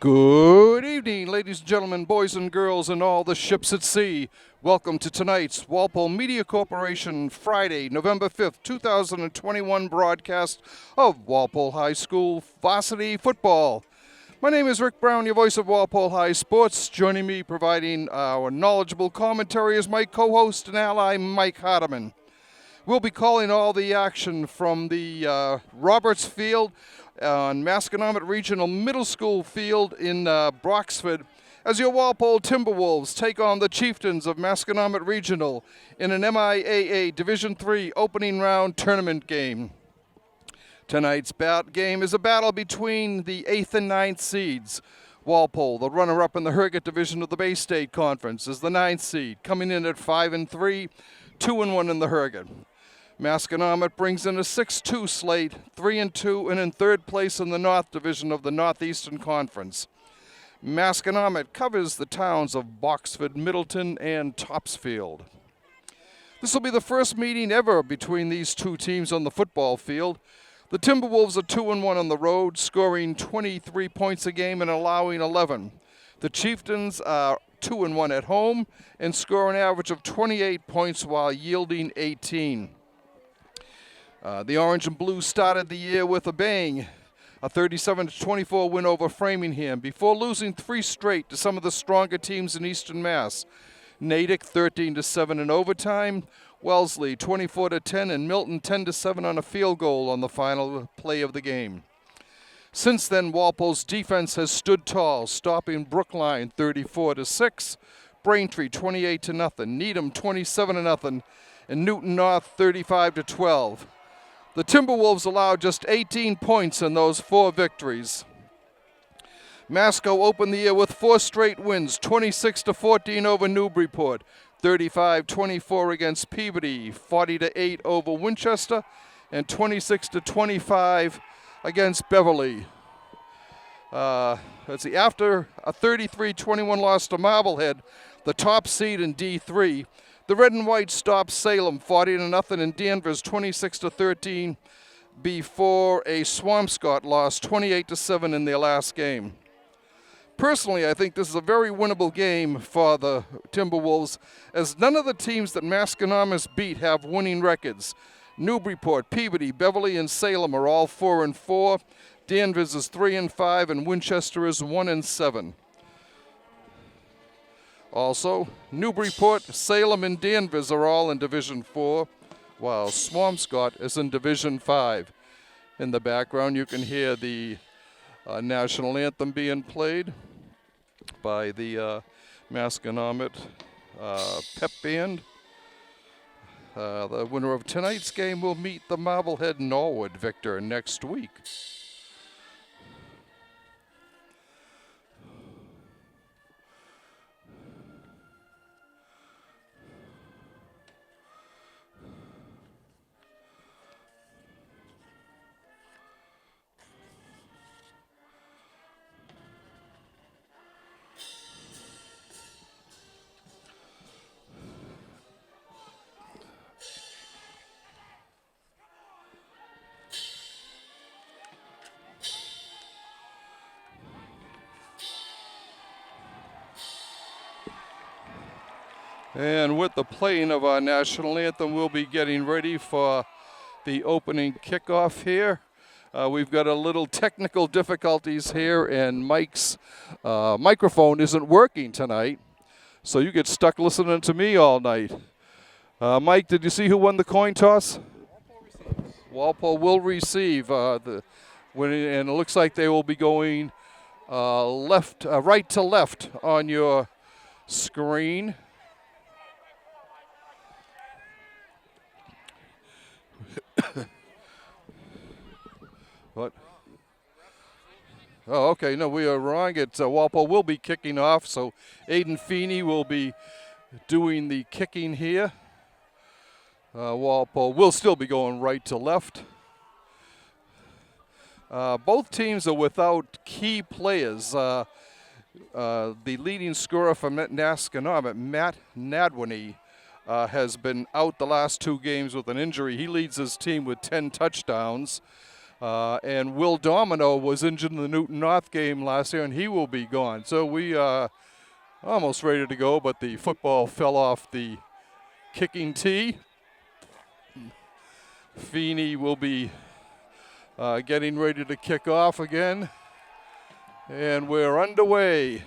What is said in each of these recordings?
Good evening, ladies and gentlemen, boys and girls, and all the ships at sea. Welcome to tonight's Walpole Media Corporation Friday, November 5th, 2021 broadcast of Walpole High School Varsity Football. My name is Rick Brown, your voice of Walpole High Sports. Joining me providing our knowledgeable commentary is my co-host and ally, Mike Hardiman. We'll be calling all the action from the Roberts Field on Masconomet Regional Middle School Field in Broxford as your Walpole Timberwolves take on the Chieftains of Masconomet Regional in an MIAA Division III opening round tournament game. Tonight's game is a battle between the 8th and 9th seeds. Walpole, the runner-up in the Herget Division of the Bay State Conference, is the 9th seed, coming in at 5-3, 2-1 in the Herget. Masconomet brings in a 6-2 slate, 3-2, and in third place in the North Division of the Northeastern Conference. Masconomet covers the towns of Boxford, Middleton, and Topsfield. This will be the first meeting ever between these two teams on the football field. The Timberwolves are 2-1 on the road, scoring 23 points a game and allowing 11. The Chieftains are 2-1 at home and score an average of 28 points while yielding 18. The Orange and Blue started the year with a bang, a 37-24 win over Framingham, before losing 3 straight to some of the stronger teams in Eastern Mass. Natick 13-7 in overtime, Wellesley 24-10, and Milton 10-7 on a field goal on the final play of the game. Since then, Walpole's defense has stood tall, stopping Brookline 34-6, Braintree 28-0, Needham 27-0, and Newton North 35-12. The Timberwolves allowed just 18 points in those 4 victories. Masco opened the year with 4 straight wins, 26-14 over Newburyport, 35-24 against Peabody, 40-8 over Winchester, and 26-25 against Beverly. After a 33-21 loss to Marblehead, the top seed in D3, the Red and White stopped Salem 40-0 and Danvers 26-13 before a Swampscott lost 28-7 in their last game. Personally, I think this is a very winnable game for the Timberwolves, as none of the teams that Masconomet beat have winning records. Newburyport, Peabody, Beverly, and Salem are all 4-4. Danvers is 3-5, and Winchester is 1-7. Also, Newburyport, Salem, and Danvers are all in Division 4, while Swampscott is in Division 5. In the background, you can hear the national anthem being played by the Masconomet pep band. The winner of tonight's game will meet the Marblehead Norwood victor next week. And with the playing of our national anthem, we'll be getting ready for the opening kickoff here. We've got a little technical difficulties here, and Mike's microphone isn't working tonight, so you get stuck listening to me all night. Mike, did you see who won the coin toss? Walpole will receive, and it looks like they will be going right to left on your screen. What? Oh, okay. No, we are wrong. It's Walpole will be kicking off, so Aiden Feeney will be doing the kicking here. Walpole will still be going right to left. Both teams are without key players. The leading scorer for Masconomet, Matt Nadwini, has been out the last 2 games with an injury. He leads his team with 10 touchdowns. And Will Domino was injured in the Newton North game last year, and he will be gone. So we are almost ready to go, but the football fell off the kicking tee. Feeney will be getting ready to kick off again. And we're underway.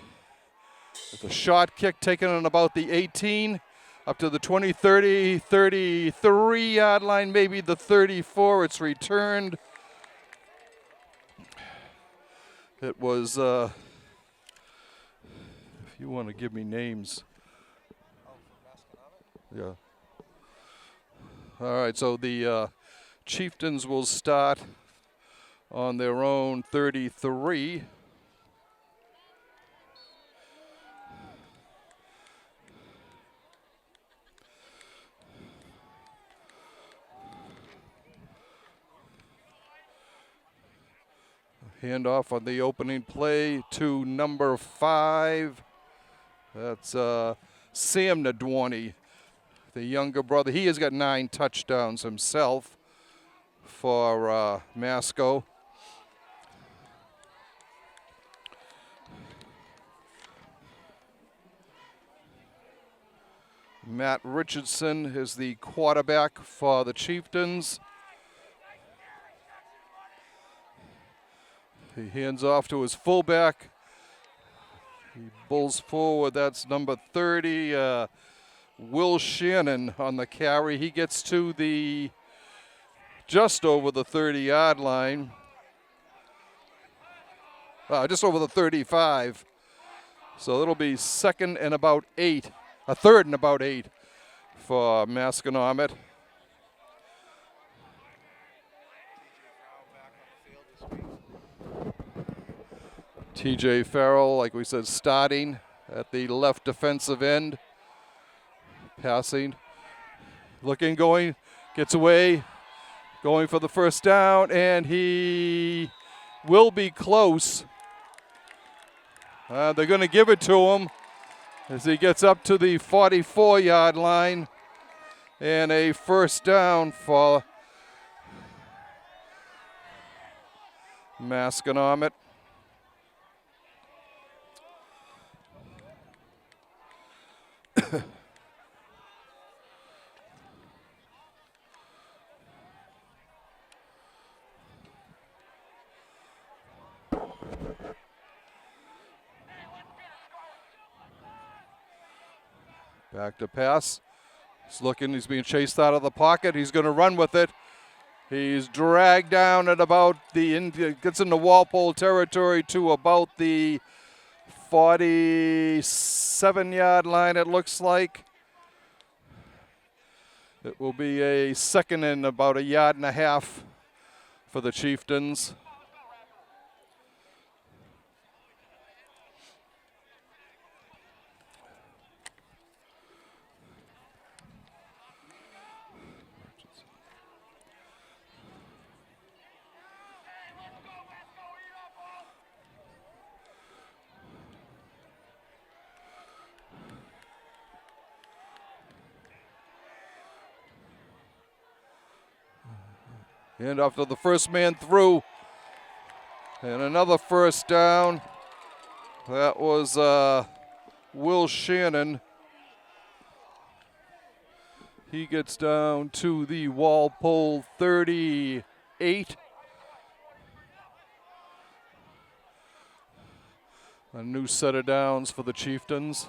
With a shot kick taken on about the 18, up to the 20, 30, 33-yard line, maybe the 34. It's returned. It was, if you want to give me names. Yeah. All right, so the Chieftains will start on their own 33. Handoff on the opening play to number 5. That's Sam Nadwani, the younger brother. He has got 9 touchdowns himself for Masco. Matt Richardson is the quarterback for the Chieftains. He hands off to his fullback. He bulls forward. That's number 30, Will Shannon on the carry. He gets to the just over the 30-yard line. Just over the 35. So it'll be second and about 8. A third and about 8 for Masconomet. TJ Farrell, like we said, starting at the left defensive end. Passing. Looking, going, gets away. Going for the first down, and he will be close. They're going to give it to him as he gets up to the 44-yard line. And a first down for Masconomet. Back to pass. He's looking, he's being chased out of the pocket. He's going to run with it. He's dragged down at about gets into Walpole territory to about the 47-yard line, it looks like. It will be a second and about 1.5 yards for the Chieftains. And after the first man through, and another first down. That was Will Shannon. He gets down to the Walpole 38. A new set of downs for the Chieftains.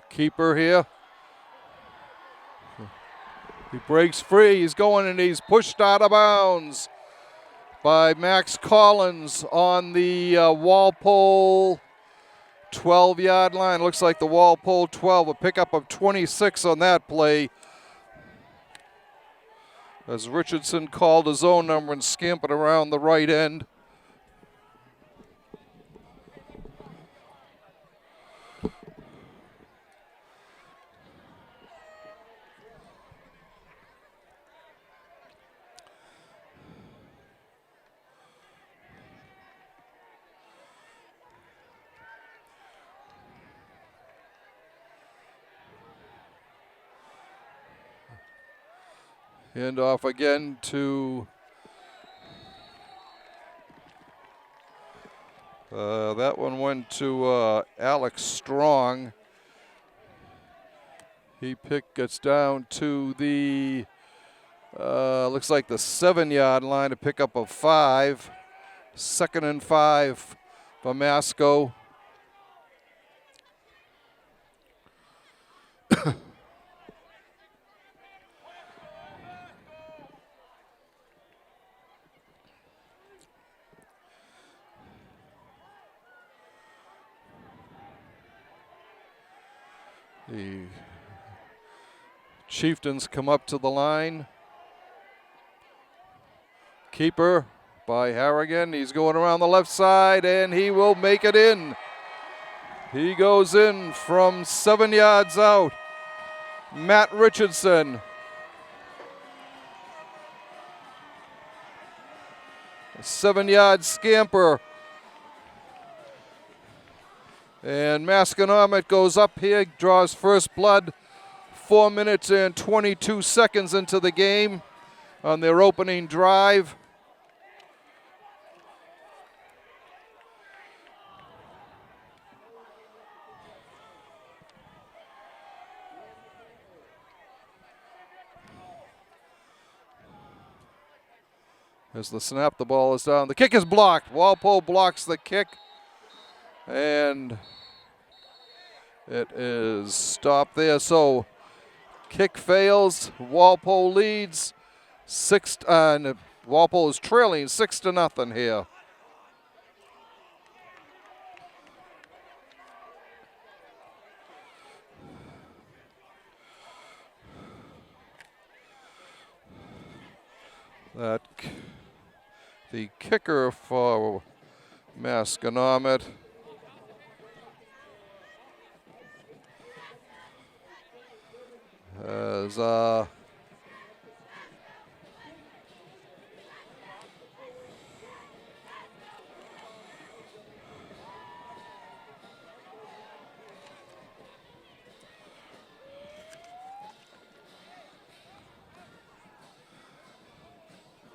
Keeper here. He breaks free. He's going and he's pushed out of bounds by Max Collins on the Walpole 12-yard line. Looks like the Walpole 12, a pickup of 26 on that play. As Richardson called his own number and scampered around the right end. Hand off again to that one went to Alex Strong. He gets down to the looks like the 7-yard line to pick up a 5. 2nd and 5 for Masco. The Chieftains come up to the line. Keeper by Harrigan. He's going around the left side, and he will make it in. He goes in from 7 yards out. Matt Richardson. A 7-yard scamper. And Masconomet goes up here, draws first blood 4 minutes and 22 seconds into the game on their opening drive. As the snap, the ball is down. The kick is blocked. Walpole blocks the kick. And it is stopped there. So kick fails. Walpole leads. Walpole is trailing 6-0 here. The kicker for Masconomet has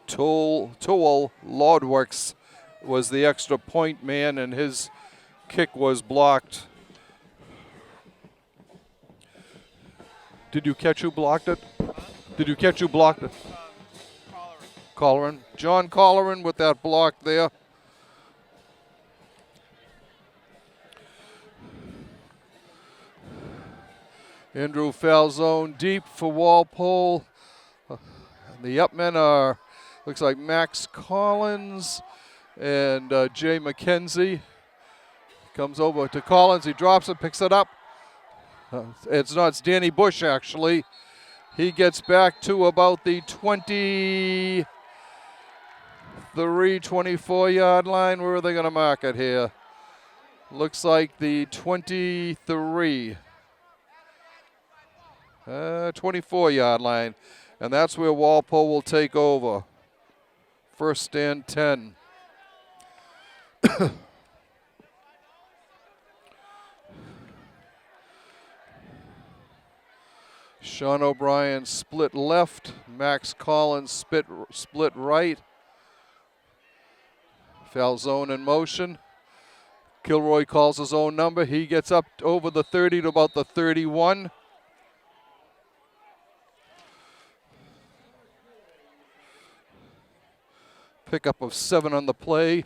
Tool Lordworks was the extra point man, and his kick was blocked. Did you catch who blocked it? Did you catch who blocked it? Colleran. John Colleran with that block there. Andrew Falzone deep for Walpole. The upmen are, looks like Max Collins and Jay McKenzie. Comes over to Collins. He drops it, picks it up. It's Danny Bush, actually. He gets back to about the 23, 24-yard line. Where are they going to mark it here? Looks like the 23. 24-yard line. And that's where Walpole will take over. 1st and 10. Sean O'Brien split left. Max Collins split right. Falzone in motion. Kilroy calls his own number. He gets up over the 30 to about the 31. Pickup of 7 on the play.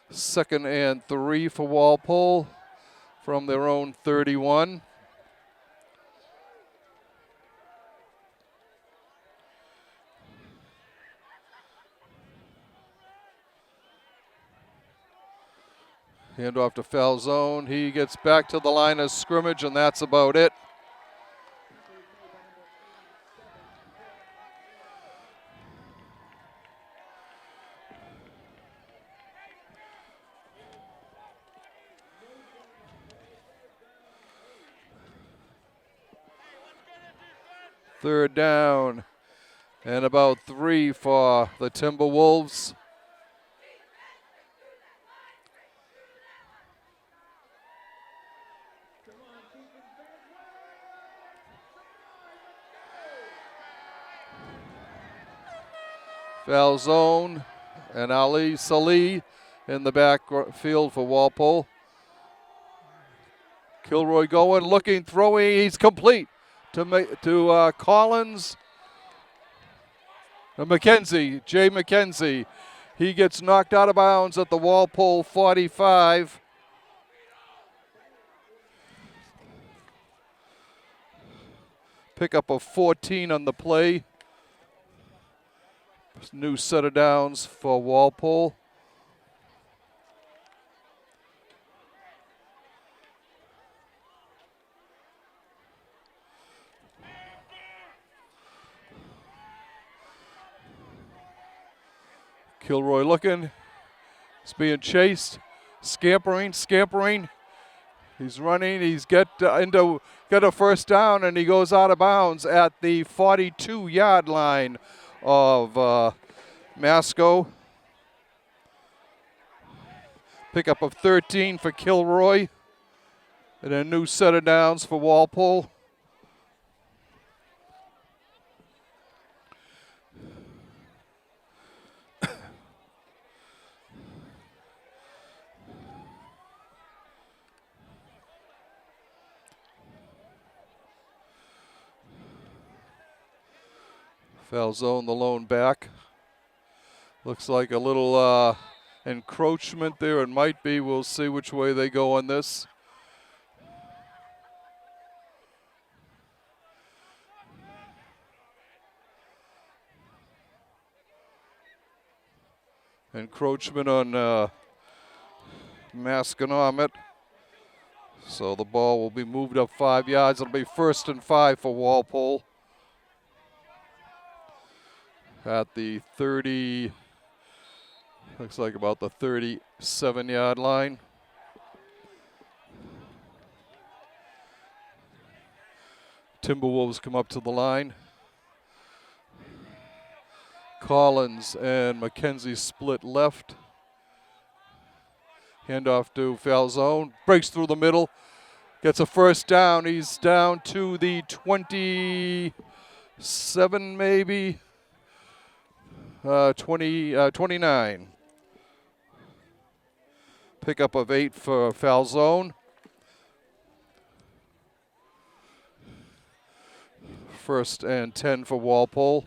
Second and 3 for Walpole from their own 31. Hand off to Falzone. He gets back to the line of scrimmage, and that's about it. Third down and about 3 for the Timberwolves. Foul zone, and Ali Salih in the backfield for Walpole. Kilroy going, looking, throwing. He's complete to Collins. McKenzie, Jay McKenzie. He gets knocked out of bounds at the Walpole 45. Pickup of 14 on the play. New set of downs for Walpole. Kilroy looking. He's being chased. Scampering. He's running. He's got a first down, and he goes out of bounds at the 42-yard line of Masco. Pickup of 13 for Kilroy. And a new set of downs for Walpole. Foul zone, the lone back. Looks like a little encroachment there. It might be. We'll see which way they go on this. Encroachment on Masconomet. So the ball will be moved up 5 yards. It'll be 1st and 5 for Walpole. At the 30, looks like about the 37-yard line. Timberwolves come up to the line. Collins and McKenzie split left. Handoff to foul zone. Breaks through the middle. Gets a first down. He's down to the 27 maybe. 29. Pickup of 8 for foul zone. 1st and 10 for Walpole.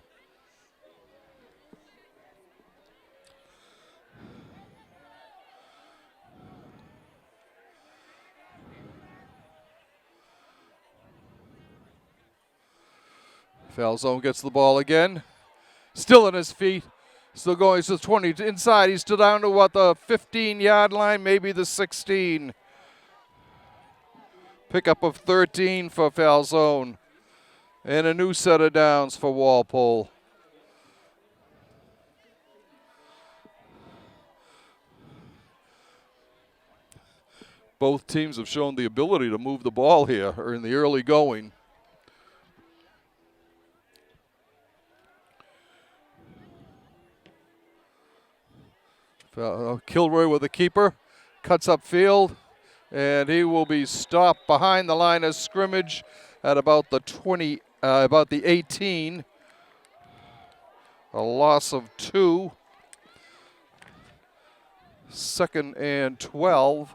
Foul zone gets the ball again. Still on his feet. Still going. He's 20 inside. He's still down to what, the 15-yard line, maybe the 16. Pickup of 13 for foul zone. And a new set of downs for Walpole. Both teams have shown the ability to move the ball here or in the early going. Kilroy with the keeper, cuts upfield, and he will be stopped behind the line of scrimmage at about the 20, about the 18. A loss of 2. 2nd and 12.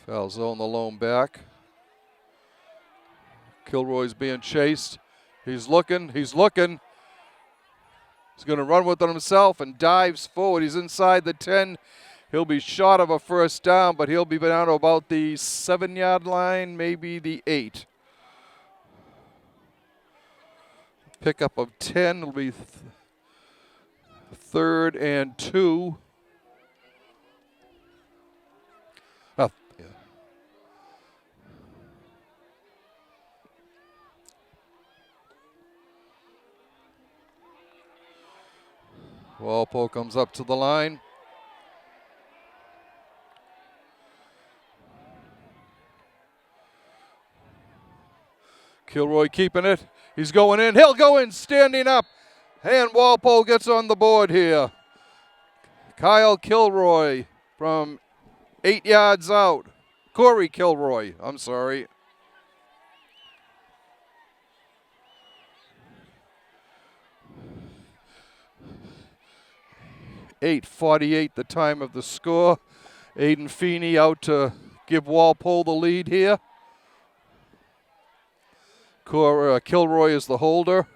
Foul zone, the lone back. Kilroy's being chased. He's looking. He's going to run with it himself and dives forward. He's inside the 10. He'll be short of a first down, but he'll be down to about the 7-yard line, maybe the 8. Pickup of 10 will be 3rd and 2. Walpole comes up to the line. Kilroy keeping it. He's going in. He'll go in, standing up. And Walpole gets on the board here. Kyle Kilroy from 8 yards out. Corey Kilroy, I'm sorry. .848 the time of the score. Aiden Feeney out to give Walpole the lead here. Kilroy is the holder.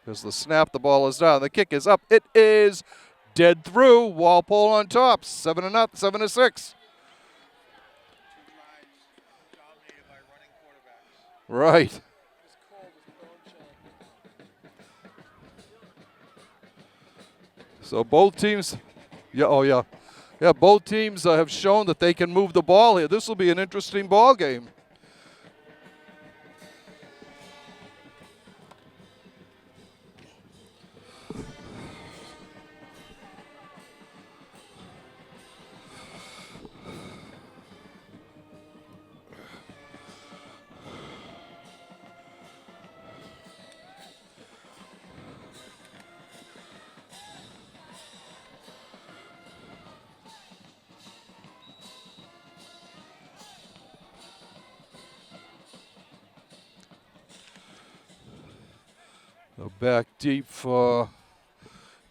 There's the snap, the ball is down, the kick is up. It is dead through. Walpole on top, 7-0, 7-6. Right. So both teams, both teams have shown that they can move the ball here. This will be an interesting ball game. Back deep for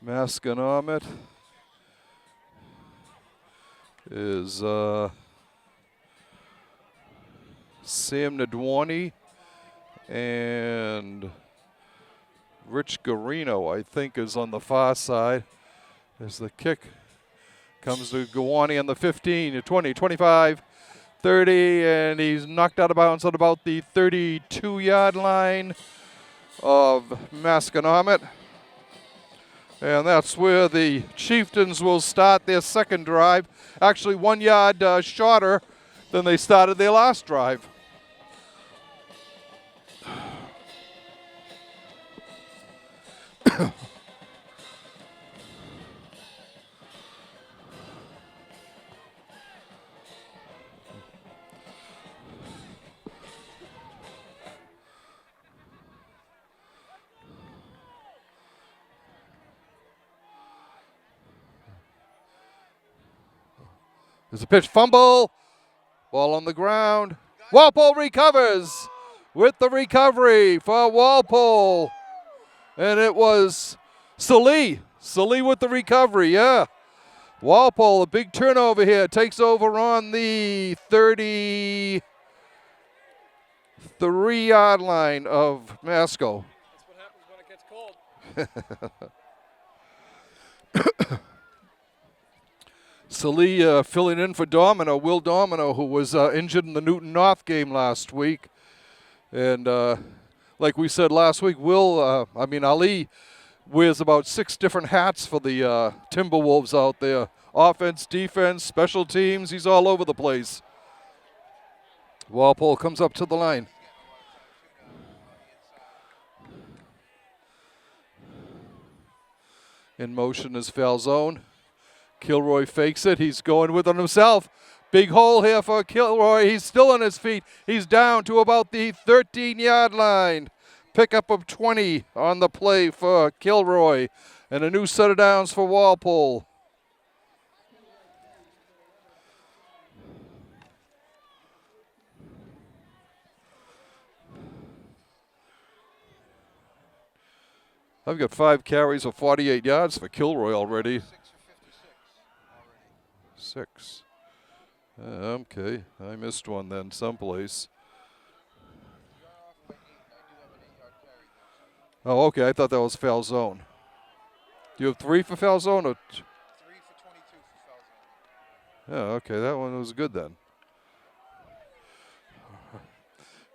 Masconomet is Sam Nadwani and Rich Garino, I think, is on the far side. As the kick comes to Gawani on the 15, 20, 25, 30, and he's knocked out of bounds at about the 32-yard line of Masconomet. And that's where the Chieftains will start their second drive. Actually 1 yard shorter than they started their last drive. There's a pitch, fumble, ball on the ground. Walpole recovers with the recovery for Walpole. And it was Salee with the recovery, yeah. Walpole, a big turnover here, takes over on the 33-yard line of Masco. That's what happens when it gets cold. Salee filling in for Will Domino, who was injured in the Newton North game last week. And like we said last week, Ali wears about 6 different hats for the Timberwolves out there. Offense, defense, special teams, he's all over the place. Walpole comes up to the line. In motion is Falzone. Kilroy fakes it. He's going with it himself. Big hole here for Kilroy. He's still on his feet. He's down to about the 13-yard line. Pickup of 20 on the play for Kilroy. And a new set of downs for Walpole. I've got 5 carries of 48 yards for Kilroy already. 6. Okay, I missed one then someplace. Oh, okay, I thought that was Falzone. Do you have 3 for Falzone? Or 3 for 22 for Falzone. Yeah, okay, that one was good then.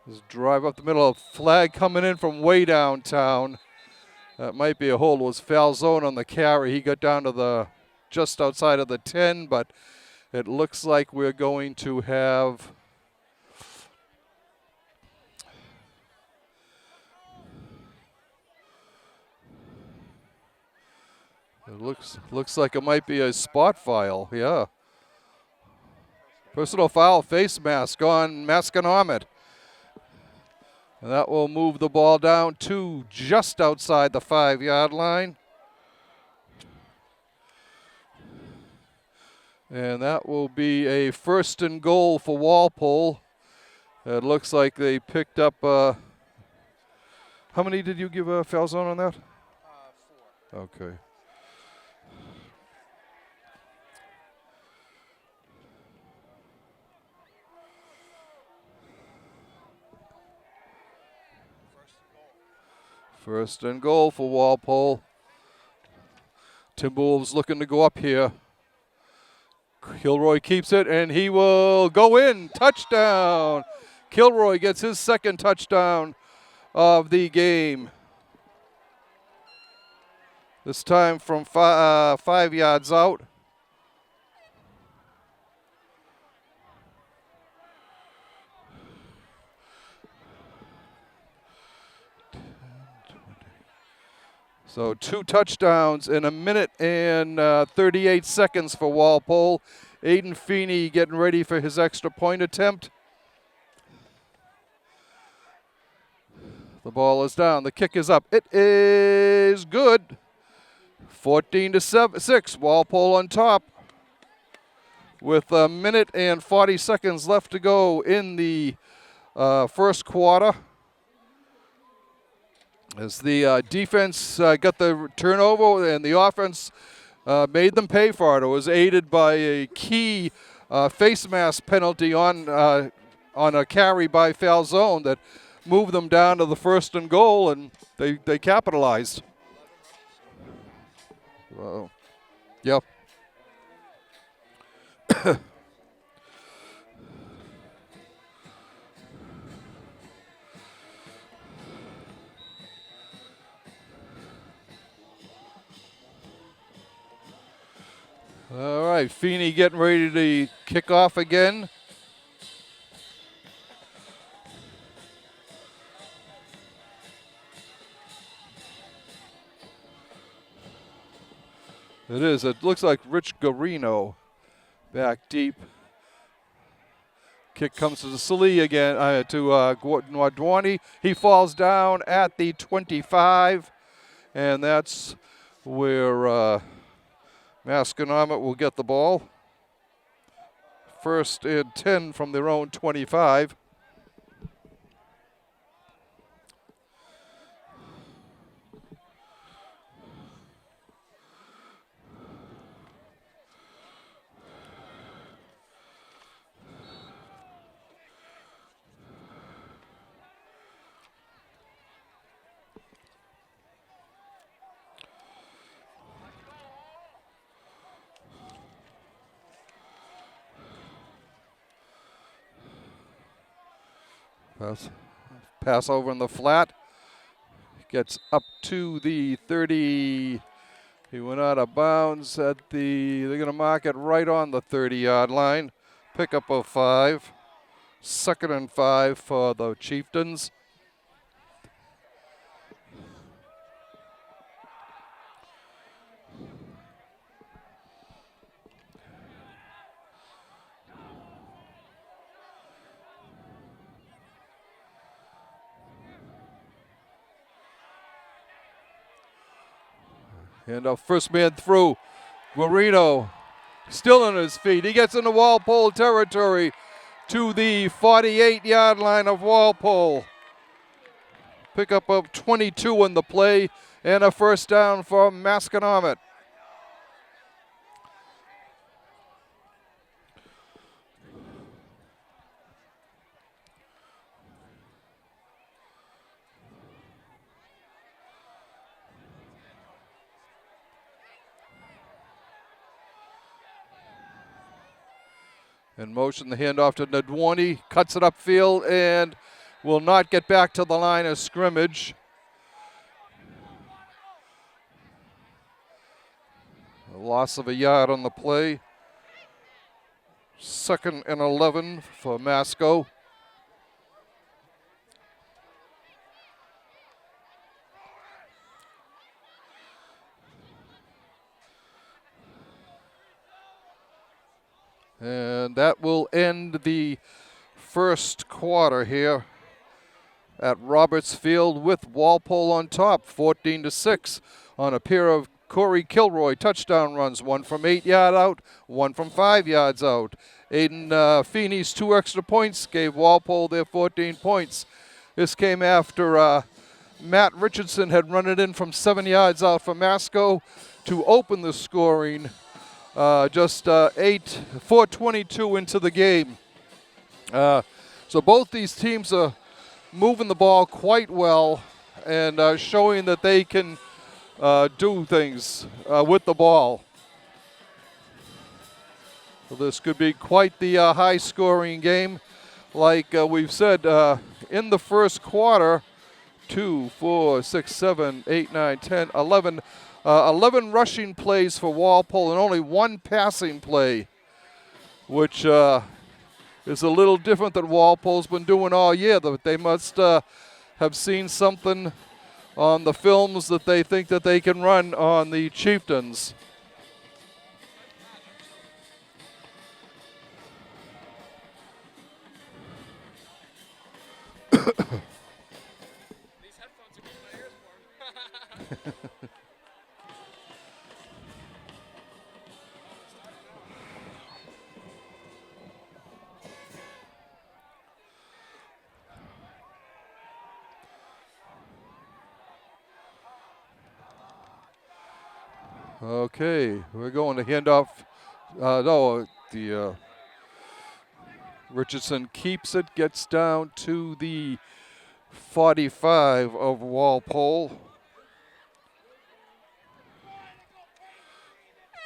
Just drive up the middle of flag coming in from way downtown. That might be a hold. It was Falzone on the carry. He got down to the just outside of the 10, but it looks like we're going to have Looks like it might be a spot foul. Yeah. Personal foul, face mask on Masconomet. And that will move the ball down to just outside the 5-yard line. And that will be a 1st and goal for Walpole. It looks like they picked up, how many did you give a foul zone on that? 4. Okay. First and goal for Walpole. Timberwolves looking to go up here. Kilroy keeps it, and he will go in. Touchdown. Kilroy gets his 2nd touchdown of the game. This time from 5 yards out. So 2 touchdowns in a minute and 38 seconds for Walpole. Aiden Feeney getting ready for his extra point attempt. The ball is down. The kick is up. It is good. 14-6. Walpole on top with a minute and 40 seconds left to go in the first quarter. As the defense got the turnover and the offense made them pay for it. It was aided by a key face mask penalty on a carry by Falzone that moved them down to the 1st and goal, and they capitalized. Yep. All right, Feeney getting ready to kick off again. It is. It looks like Rich Garino back deep. Kick comes to Salee again, to Guadwani. He falls down at the 25, and that's where Masconomet will get the ball. 1st and 10 from their own 25. Pass over in the flat. Gets up to the 30. He went out of bounds at the, they're going to mark it right on the 30-yard line. Pickup of 5. 2nd and 5 for the Chieftains. And a first man through. Guarino still on his feet. He gets into Walpole territory to the 48-yard line of Walpole. Pickup of 22 in the play and a 1st down for Masconomet. In motion, the handoff to Nadwani, cuts it upfield and will not get back to the line of scrimmage. A loss of a yard on the play. 2nd and 11 for Masco. And that will end the first quarter here at Roberts Field with Walpole on top, 14-6 on a pair of Corey Kilroy touchdown runs, one from 8 yards out, one from 5 yards out. Aiden Feeney's 2 extra points gave Walpole their 14 points. This came after Matt Richardson had run it in from 7 yards out for Masco to open the scoring just 4:22 into the game. So both these teams are moving the ball quite well and showing that they can do things with the ball. So this could be quite the high-scoring game. Like we've said, in the first quarter, 2, 4, 6, 7, 8, 9, 10, 11, 11 rushing plays for Walpole and only 1 passing play, which is a little different than Walpole's been doing all year. They must have seen something on the films that they think that they can run on the Chieftains. These headphones are getting my ears warm. Okay, we're going to hand off. No, the Richardson keeps it, gets down to the 45 of Walpole.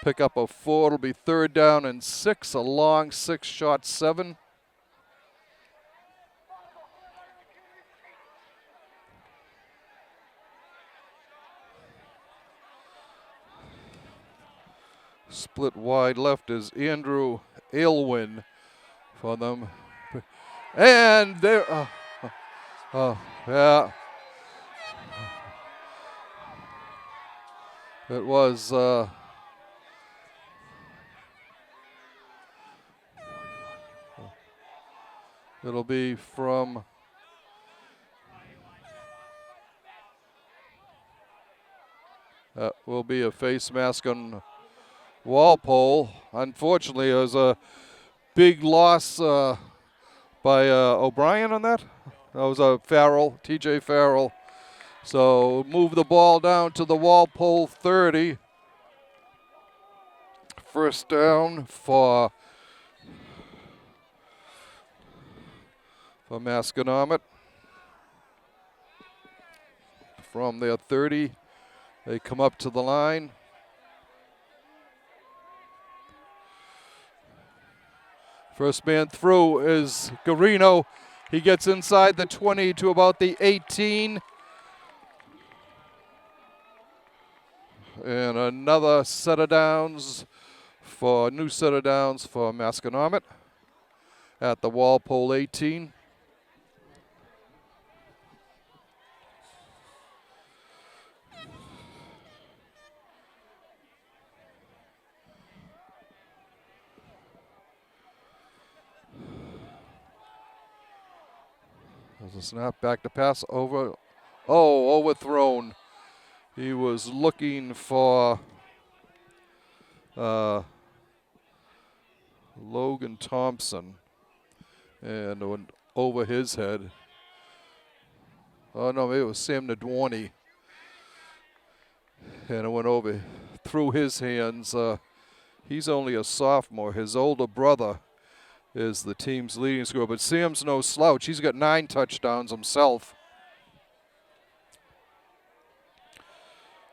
Pick up a 4, it'll be 3rd down and 6, a long 6-shot 7. Split wide left is Andrew Aylwin for them. And there, yeah. It was, it'll be from will be a face mask on Walpole. Unfortunately, it was a big loss by O'Brien on that. That was a Farrell, TJ Farrell. So move the ball down to the Walpole 30. First down for Masconomet. From their 30, they come up to the line. First man through is Garino. He gets inside the 20 to about the 18. And another set of downs for new set of downs for Masconomet at the Walpole 18. There's a snap back to pass over. Oh, overthrown. He was looking for Logan Thompson and it went over his head. Oh no, maybe it was Sam Nadwarny. And it went over through his hands. He's only a sophomore. His older brother is the team's leading scorer, but Sam's no slouch. He's got 9 touchdowns himself.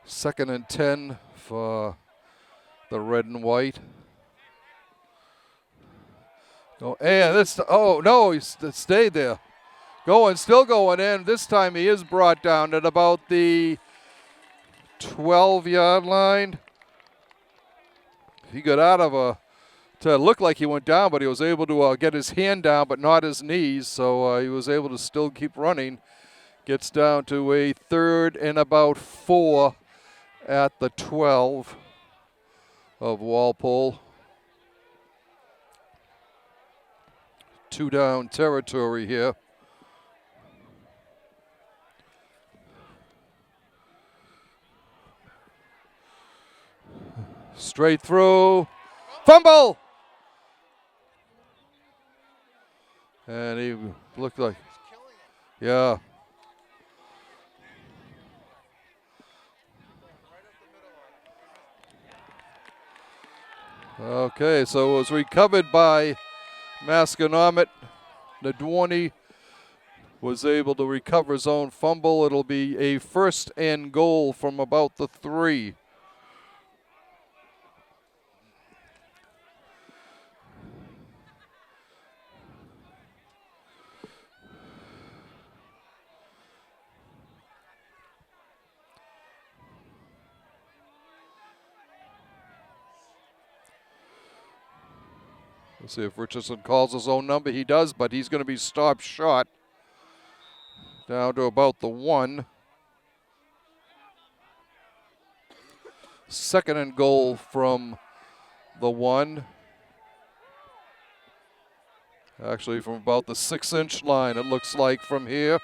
2nd and 10 for the red and white. Oh, and this, oh no, he stayed there. Still going in. This time he is brought down at about the 12-yard line. He got out of to look like he went down, but he was able to get his hand down, but not his knees, so he was able to still keep running. Gets down to a 3rd and about 4 at the 12 of Walpole. 2-down territory here. Straight through. Fumble! And he looked like, yeah. Okay, so it was recovered by Masconomet. Nadworny was able to recover his own fumble. It'll be a 1st and goal from about the 3. Let's see if Richardson calls his own number. He does, but he's going to be stopped short. Down to about the 1. 2nd and goal from the 1. Actually, from about the 6-inch line, it looks like from here.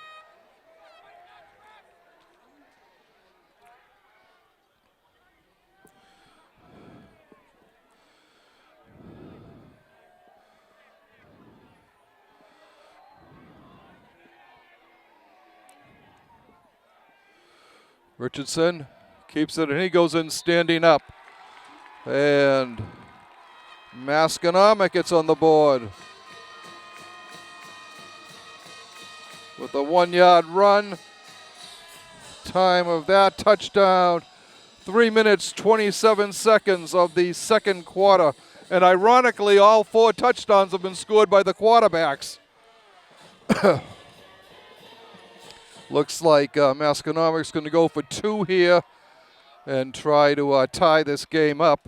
Richardson keeps it, and he goes in standing up. And Masconomet gets on the board with a 1-yard run. Time of that touchdown, 3 minutes, 27 seconds of the 2nd quarter. And ironically, all 4 touchdowns have been scored by the quarterbacks. Looks like Masconomet's going to go for 2 here and try to tie this game up.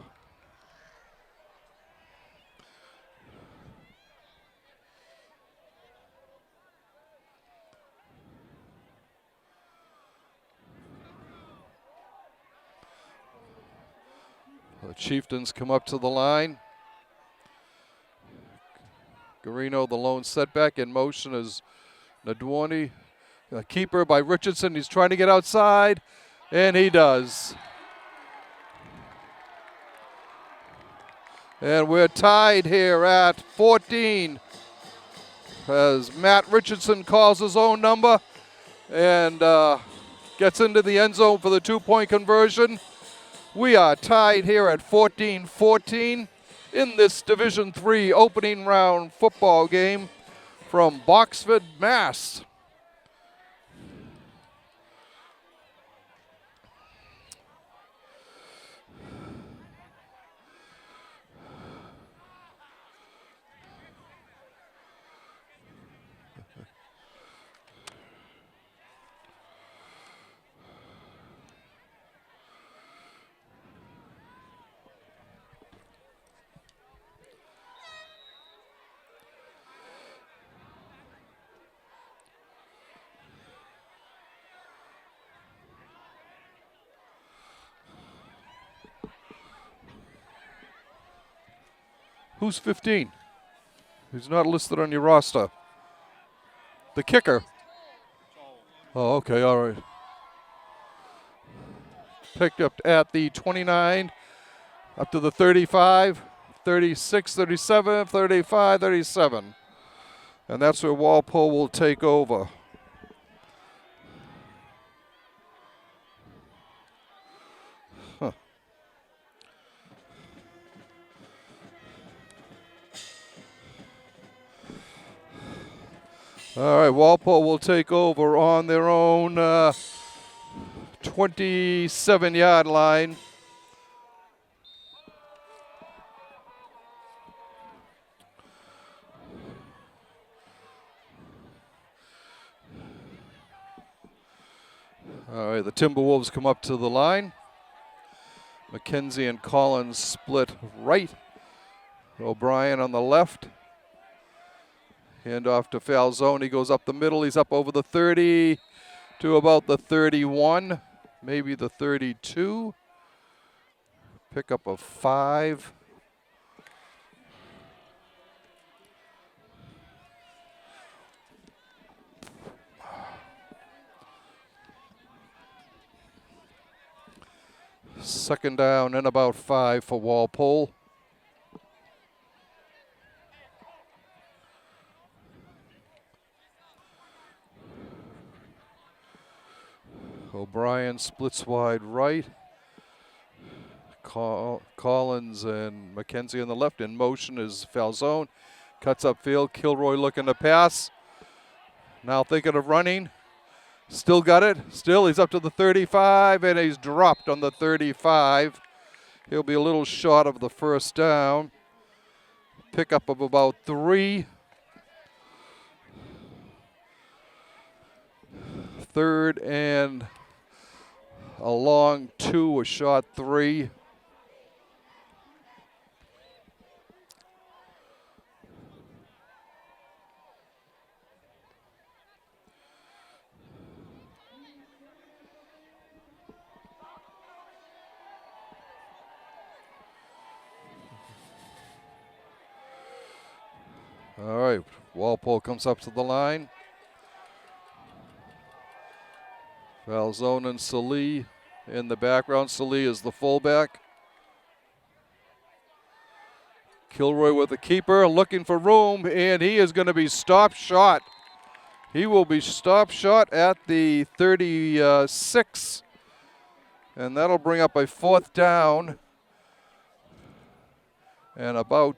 The Chieftains come up to the line. Garino, the lone setback, in motion is Nadworny. A keeper by Richardson. He's trying to get outside, and he does. And we're tied here at 14 as Matt Richardson calls his own number and gets into the end zone for the 2-point conversion. We are tied here at 14-14 in this Division III opening round football game from Boxford, Mass. Who's 15? Who's not listed on your roster? The kicker. Oh, okay, all right. Picked up at the 29, up to the 35, 36, 37, 35, 37. And that's where Walpole will take over. All right, Walpole will take over on their own 27-yard line. All right, the Timberwolves come up to the line. McKenzie and Collins split right. O'Brien on the left. Hand off to Falzone. He goes up the middle. He's up over the 30 to about the 31, maybe the 32. Pickup of 5. Second down and about 5 for Walpole. O'Brien splits wide right. Collins and McKenzie on the left. In motion is Falzone. Cuts upfield. Kilroy looking to pass. Now thinking of running. Still got it. Still, he's up to the 35, and he's dropped on the 35. He'll be a little short of the first down. Pickup of about 3. Third and a long 2, a short 3. All right, Walpole comes up to the line. Falzone and Salih in the background. Salih is the fullback. Kilroy with the keeper, looking for room, and he is going to be stopped short. He will be stopped short at the 36, and that'll bring up a 4th down and about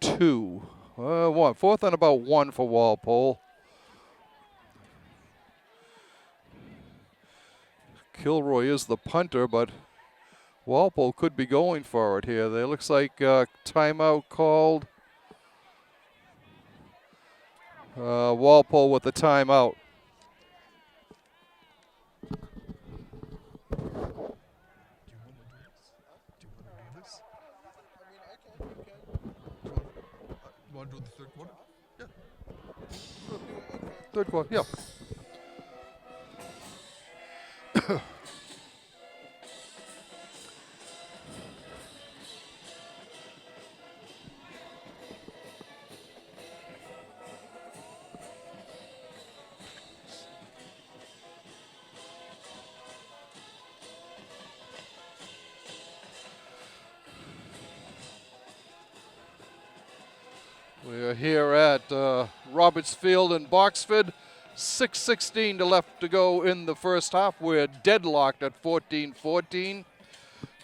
2. 1. 4th and about 1 for Walpole. Kilroy is the punter, but Walpole could be going for it here. There looks like timeout called. Walpole with the timeout. Want to do the third quarter? Third quarter, yeah. We are here at Roberts Field in Boxford. 6:16 to go in the first half. We're deadlocked at 14-14.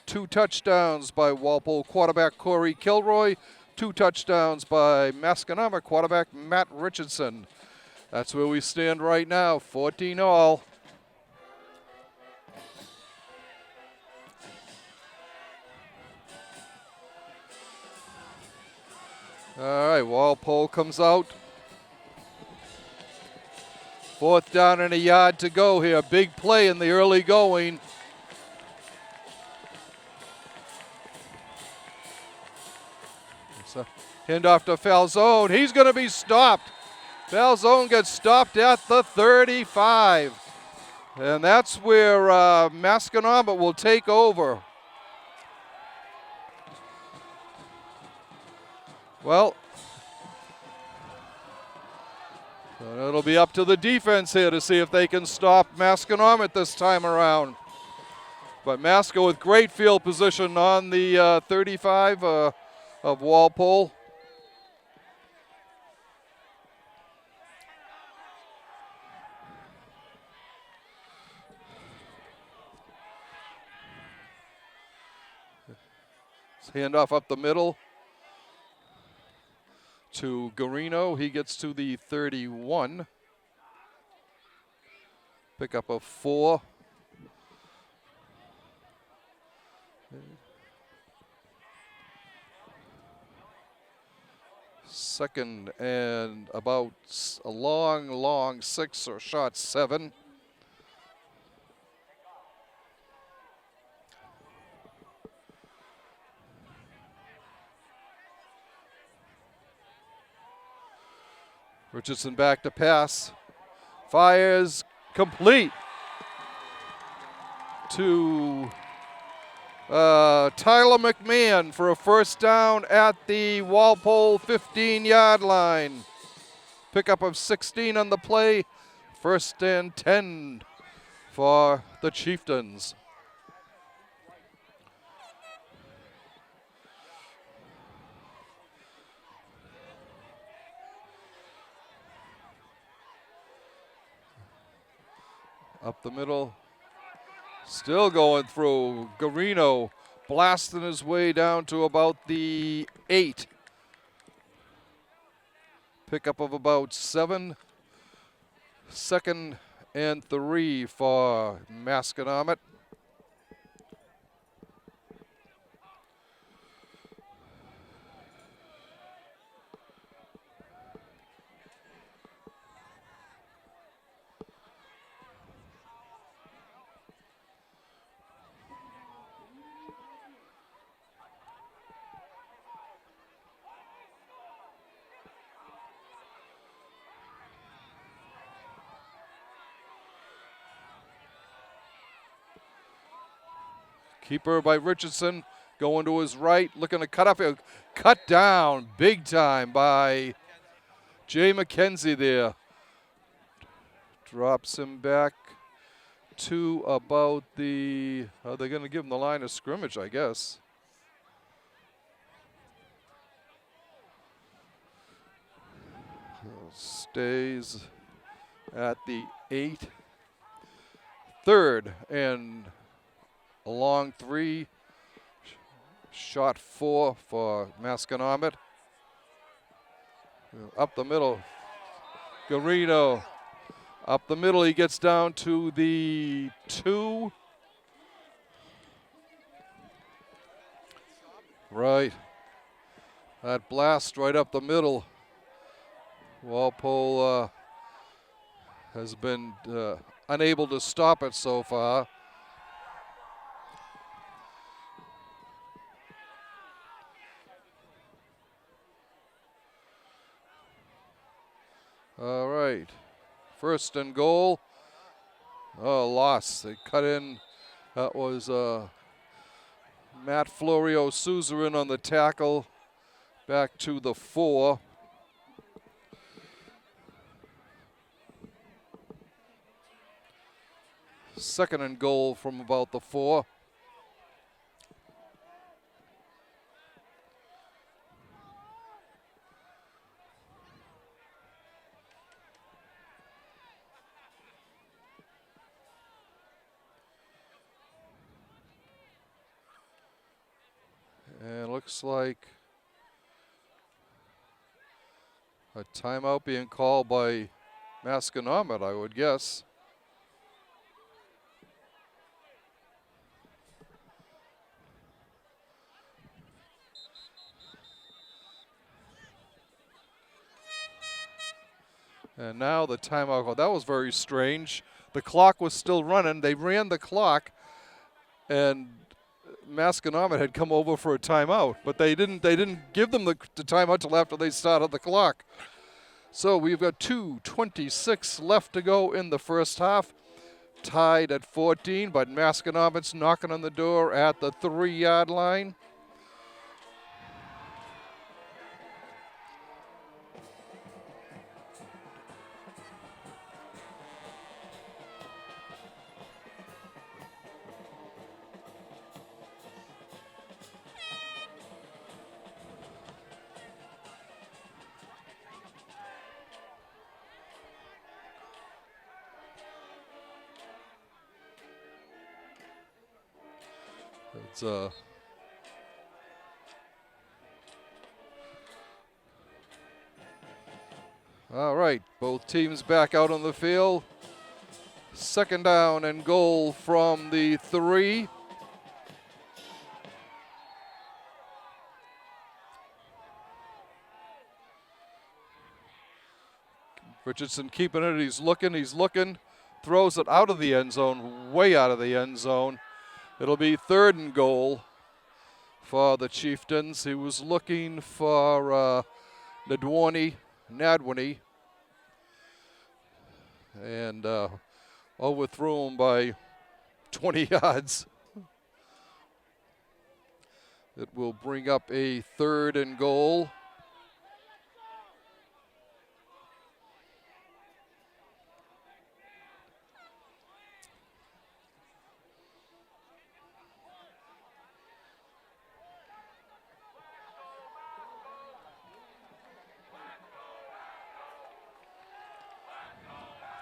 2 touchdowns by Walpole quarterback Corey Kilroy. 2 touchdowns by Masconomet quarterback Matt Richardson. That's where we stand right now, 14 all. All right, Walpole comes out. 4th down and a yard to go here. Big play in the early going. So, handoff to Falzone. He's going to be stopped. Falzone gets stopped at the 35. And that's where Masconomet will take over. Well, it'll be up to the defense here to see if they can stop Masconomet this time around. But Masco with great field position on the 35 of Walpole. Handoff up the middle to Garino. He gets to the 31. Pickup of 4. Second and about a long 6 or shot 7. Richardson back to pass. Fires complete to Tyler McMahon for a first down at the Walpole 15-yard line. Pickup of 16 on the play. 1st and 10 for the Chieftains. Up the middle. Still going through. Garino blasting his way down to about the 8. Pickup of about 7. 2nd and 3 for Masconomet. Keeper by Richardson, going to his right, looking to cut up. Cut down big time by Jay McKenzie there. Drops him back to about the, are they going to give him the line of scrimmage, I guess. Stays at the 8. 3rd and a long 3. Shot 4 for Masconomet. Up the middle. Garino. Up the middle, he gets down to the 2. Right. That blast right up the middle. Walpole has been unable to stop it so far. All right. 1st and goal. Oh, loss. They cut in. That was Matt Florio Souza in on the tackle. Back to the 4. Second and goal from about the 4. And looks like a timeout being called by Masconomet, I would guess. And now the timeout call. That was very strange. The clock was still running. They ran the clock, and Masconomet had come over for a timeout, but they didn't give them the timeout till after they started the clock. So we've got 2:26 left to go in the first half. Tied at 14, but Masconomet's knocking on the door at the 3-yard line. It's all right, both teams back out on the field. 2nd down and goal from the 3. Richardson keeping it, he's looking, throws it out of the end zone, way out of the end zone. It'll be 3rd and goal for the Chieftains. He was looking for Nadwani, and overthrew him by 20 yards. It will bring up a 3rd and goal.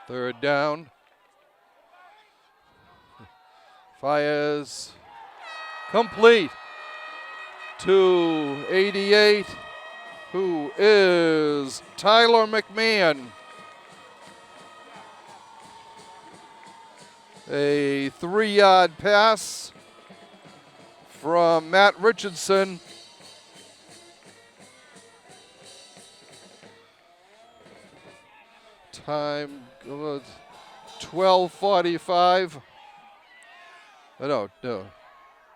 Third down. Fires. Complete. To 88, who is Tyler McMahon. A 3-yard pass from Matt Richardson. Time 12:45. No,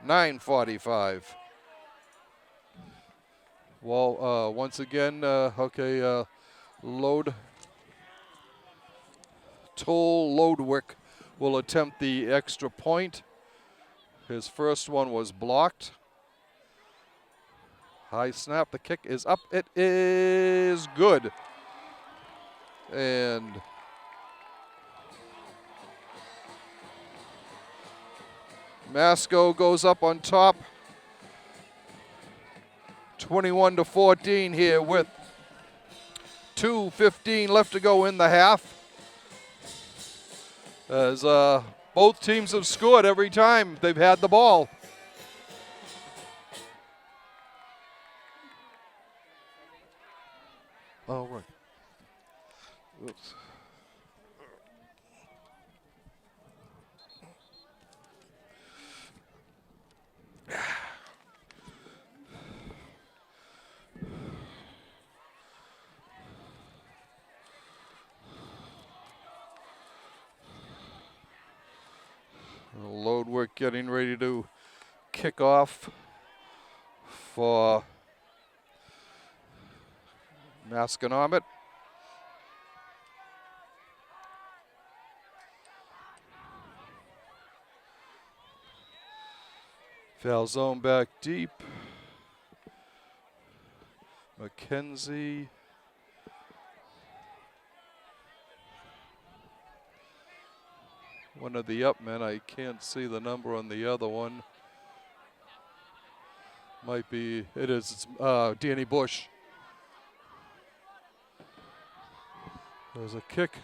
9:45. Well, once again, Toll Lodwick will attempt the extra point. His first one was blocked. High snap, the kick is up. It is good. And Masco goes up on top. 21-14 here with 2:15 left to go in the half. As both teams have scored every time they've had the ball. Oh, right. Oops. Load work getting ready to kick off for Masconomet. Foul zone back deep. McKenzie. One of the up men, I can't see the number on the other one. Might be, it's Danny Bush. There's a kick.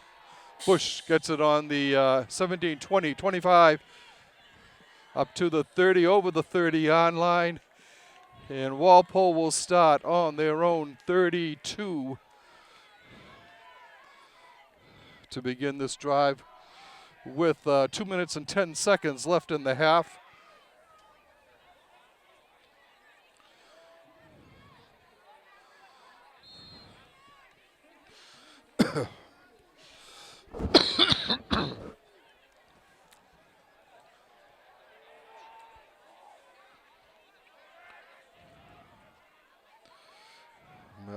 Bush gets it on the 17, 20, 25. Up to the 30, over the 30-yard line. And Walpole will start on their own 32 to begin this drive with 2 minutes and 10 seconds left in the half.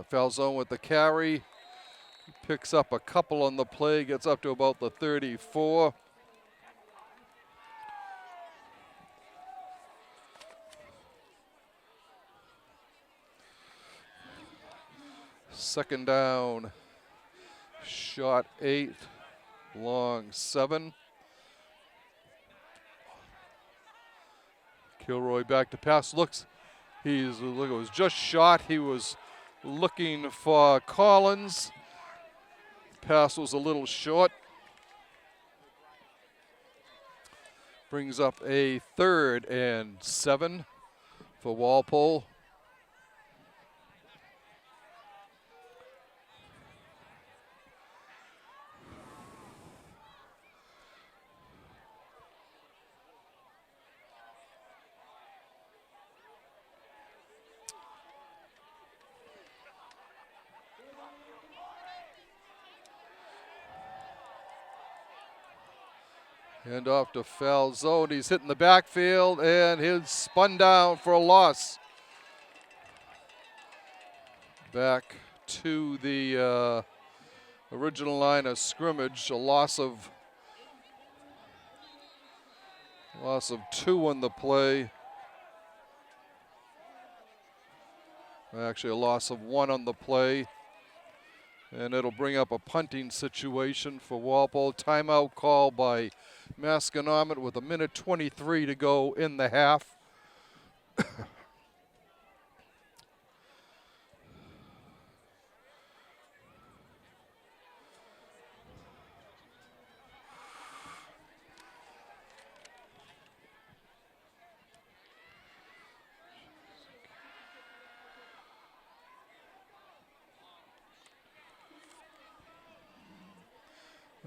Foul zone with the carry. Picks up a couple on the play, gets up to about the 34. Second down, short 8, long 7. Kilroy back to pass, looks, it was just shot. He was looking for Collins. Pass was a little short. Brings up a 3rd and 7 for Walpole. Hand off to foul zone. He's hitting the backfield, and he's spun down for a loss. Back to the original line of scrimmage. A loss of 2 on the play. Actually, a loss of 1 on the play. And it'll bring up a punting situation for Walpole. Timeout call by Masconomet with 1:23 to go in the half.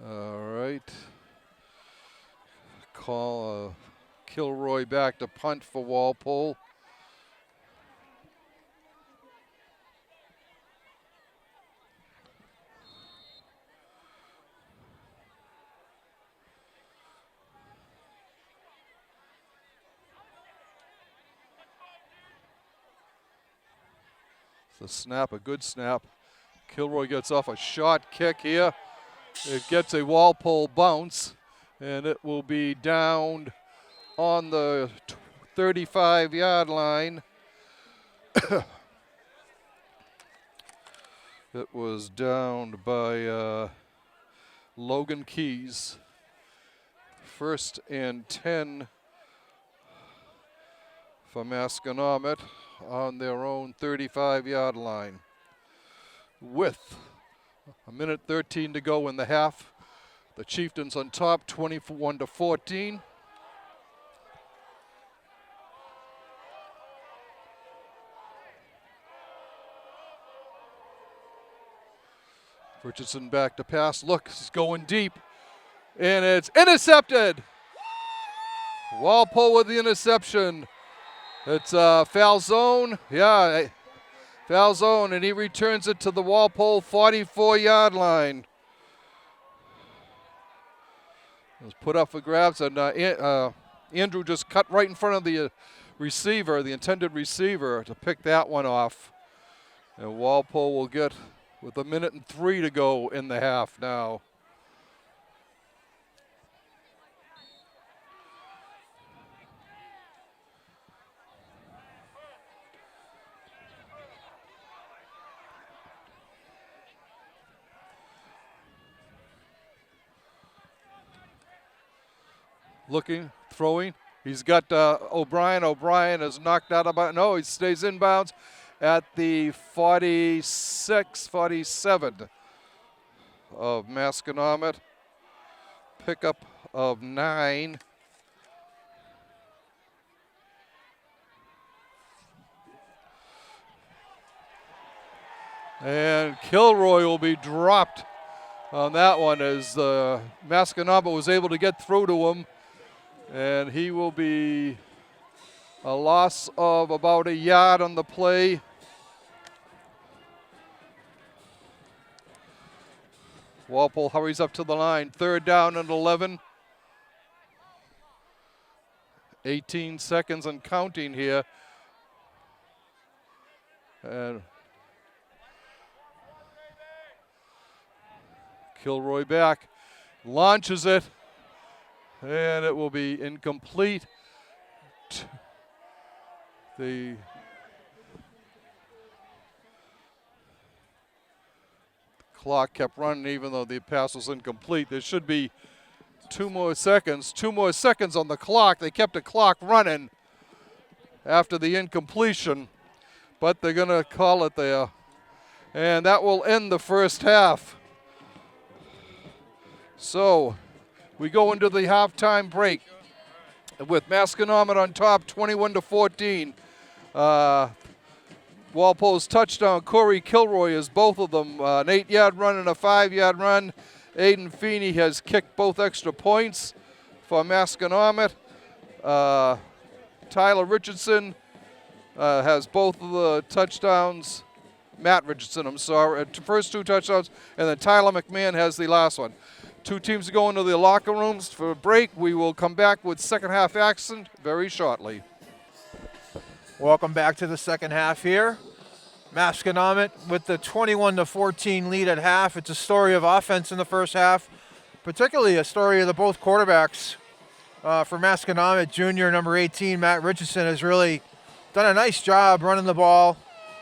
All right. Call Kilroy back to punt for Walpole. The snap, a good snap. Kilroy gets off a short kick here. It gets a Walpole bounce, and it will be downed on the 35-yard line. It was downed by Logan Keys. 1st and 10 for Masconomet on their own 35-yard line. With a minute 13 to go in the half. The Chieftains on top, 21-14. Richardson back to pass. Look, he's going deep. And it's intercepted. Walpole with the interception. It's foul zone. Yeah, foul zone, and he returns it to the Walpole 44-yard line. It was put up for grabs, and Andrew just cut right in front of the receiver, the intended receiver, to pick that one off. And Walpole will get with a minute and 3 to go in the half now. Looking, throwing. He's got O'Brien. O'Brien is knocked out about. No, he stays inbounds at the 46, 47 of Masconomet. Pickup of 9. And Kilroy will be dropped on that one as Masconomet was able to get through to him. And he will be a loss of about a yard on the play. Walpole hurries up to the line. 3rd down and 11. 18 seconds and counting here. And Kilroy back, launches it, and it will be incomplete. The clock kept running even though the pass was incomplete. There should be 2 more seconds. 2 more seconds on the clock. They kept the clock running after the incompletion, but they're going to call it there. And that will end the first half. So we go into the halftime break with Masconomet on top, 21-14. Walpole's touchdown, Corey Kilroy is both of them, an 8-yard run and a 5-yard run. Aiden Feeney has kicked both extra points for Masconomet. Tyler Richardson has both of the touchdowns. Matt Richardson, I'm sorry, first 2 touchdowns, and then Tyler McMahon has the last one. 2 teams go into the locker rooms for a break. We will come back with second half action very shortly. Welcome back to the second half here. Masconomet with the 21-14 lead at half. It's a story of offense in the first half, particularly a story of the both quarterbacks. For Masconomet, junior number 18, Matt Richardson, has really done a nice job running the ball.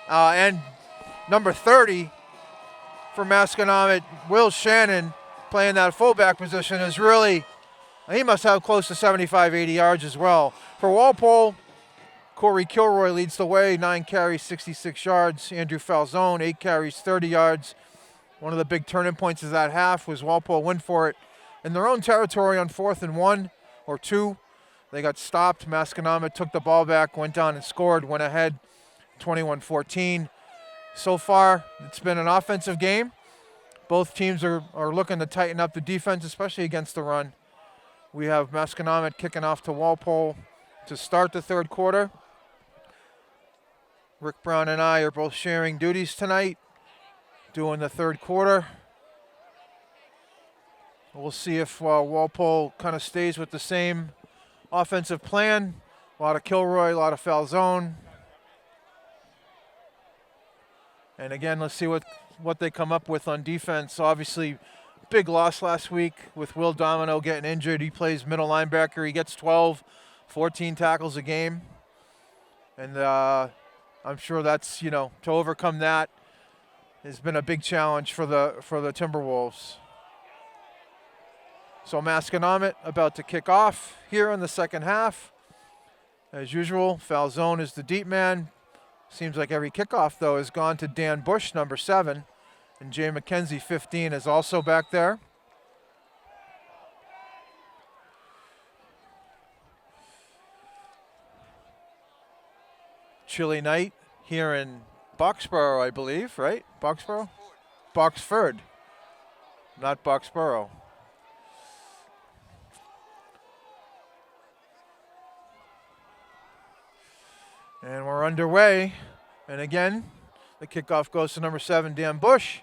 And number 30 for Masconomet, Will Shannon, playing that fullback position, is really, he must have close to 75, 80 yards as well. For Walpole, Corey Kilroy leads the way, 9 carries, 66 yards. Andrew Falzone, 8 carries, 30 yards. One of the big turning points of that half was Walpole went for it in their own territory on 4th and 1 or 2. They got stopped. Masconomet took the ball back, went down and scored, went ahead 21-14. So far, it's been an offensive game. Both teams are looking to tighten up the defense, especially against the run. We have Masconomet kicking off to Walpole to start the third quarter. Rick Brown and I are both sharing duties tonight, doing the third quarter. We'll see if Walpole kind of stays with the same offensive plan. A lot of Kilroy, a lot of foul zone. And again, let's see what they come up with on defense. Obviously, big loss last week with Will Domino getting injured. He plays middle linebacker. He gets 12, 14 tackles a game. And I'm sure that's, to overcome that has been a big challenge for the Timberwolves. So Masconomet about to kick off here in the second half. As usual, foul zone is the deep man. Seems like every kickoff, though, has gone to Dan Bush, number 7. And Jay McKenzie, 15, is also back there. Chilly night here in Boxborough, I believe, right? Boxborough? Boxford, not Boxborough. And we're underway. And again, the kickoff goes to number 7, Dan Bush.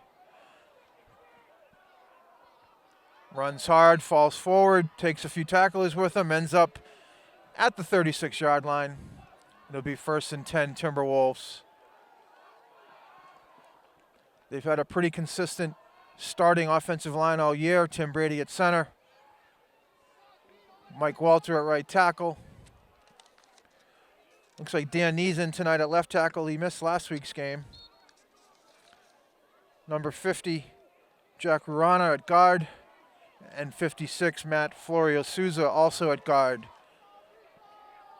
Runs hard, falls forward, takes a few tacklers with him, ends up at the 36-yard line. It'll be 1st and 10 Timberwolves. They've had a pretty consistent starting offensive line all year. Tim Brady at center. Mike Walter at right tackle. Looks like Dan Nee's in tonight at left tackle. He missed last week's game. Number 50, Jack Rurana at guard. And 56, Matt Florio Souza, also at guard.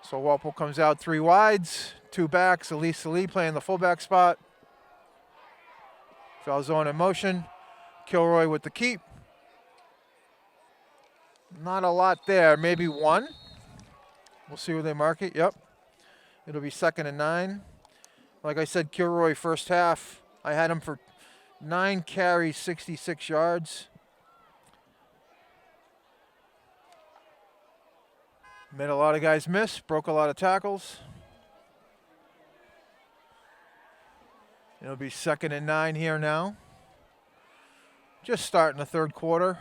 So Walpole comes out 3 wides, 2 backs. Elise Lee playing the fullback spot. Foul zone in motion. Kilroy with the keep. Not a lot there, maybe 1. We'll see where they mark it. Yep. It'll be 2nd and 9. Like I said, Kilroy first half, I had him for 9 carries, 66 yards. Made a lot of guys miss, broke a lot of tackles. It'll be 2nd and 9 here now. Just starting the third quarter.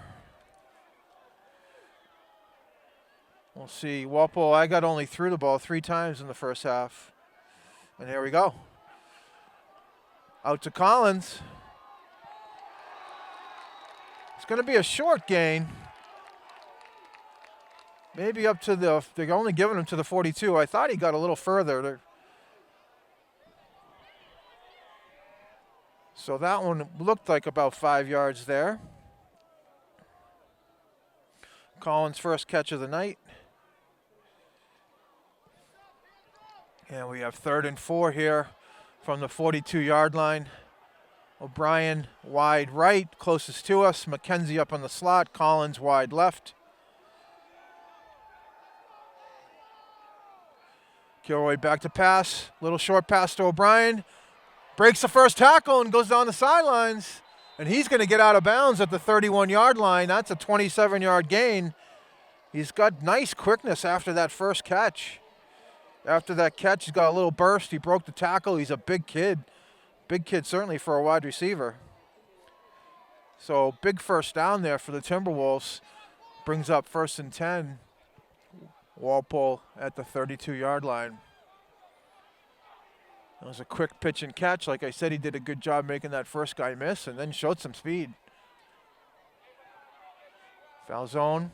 We'll see. Walpole, I got only threw the ball 3 times in the first half. And here we go. Out to Collins. It's going to be a short gain. Maybe up to they're only giving him to the 42. I thought he got a little further. So that one looked like about 5 yards there. Collins' first catch of the night. And we have 3rd and 4 here from the 42-yard line. O'Brien wide right, closest to us. McKenzie up on the slot. Collins wide left. Kilroy back to pass. Little short pass to O'Brien. Breaks the first tackle and goes down the sidelines. And he's going to get out of bounds at the 31-yard line. That's a 27-yard gain. He's got nice quickness after that first catch. After that catch, he's got a little burst. He broke the tackle. He's a big kid. Big kid certainly for a wide receiver. So big first down there for the Timberwolves. Brings up 1st and 10. Walpole at the 32-yard line. That was a quick pitch and catch. Like I said, he did a good job making that first guy miss and then showed some speed. Foul zone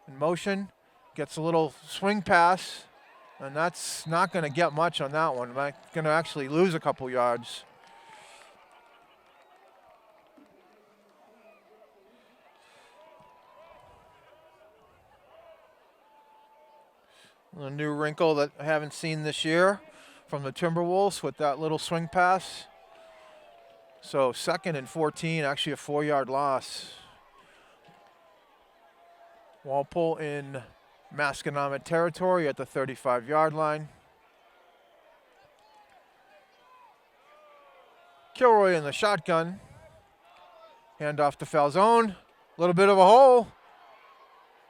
in motion. Gets a little swing pass. And that's not going to get much on that one. I'm going to actually lose a couple yards. A new wrinkle that I haven't seen this year from the Timberwolves with that little swing pass. So 2nd and 14, actually a 4-yard loss. Walpole in Masconomet territory at the 35-yard line. Kilroy in the shotgun. Hand off to Falzone. A little bit of a hole.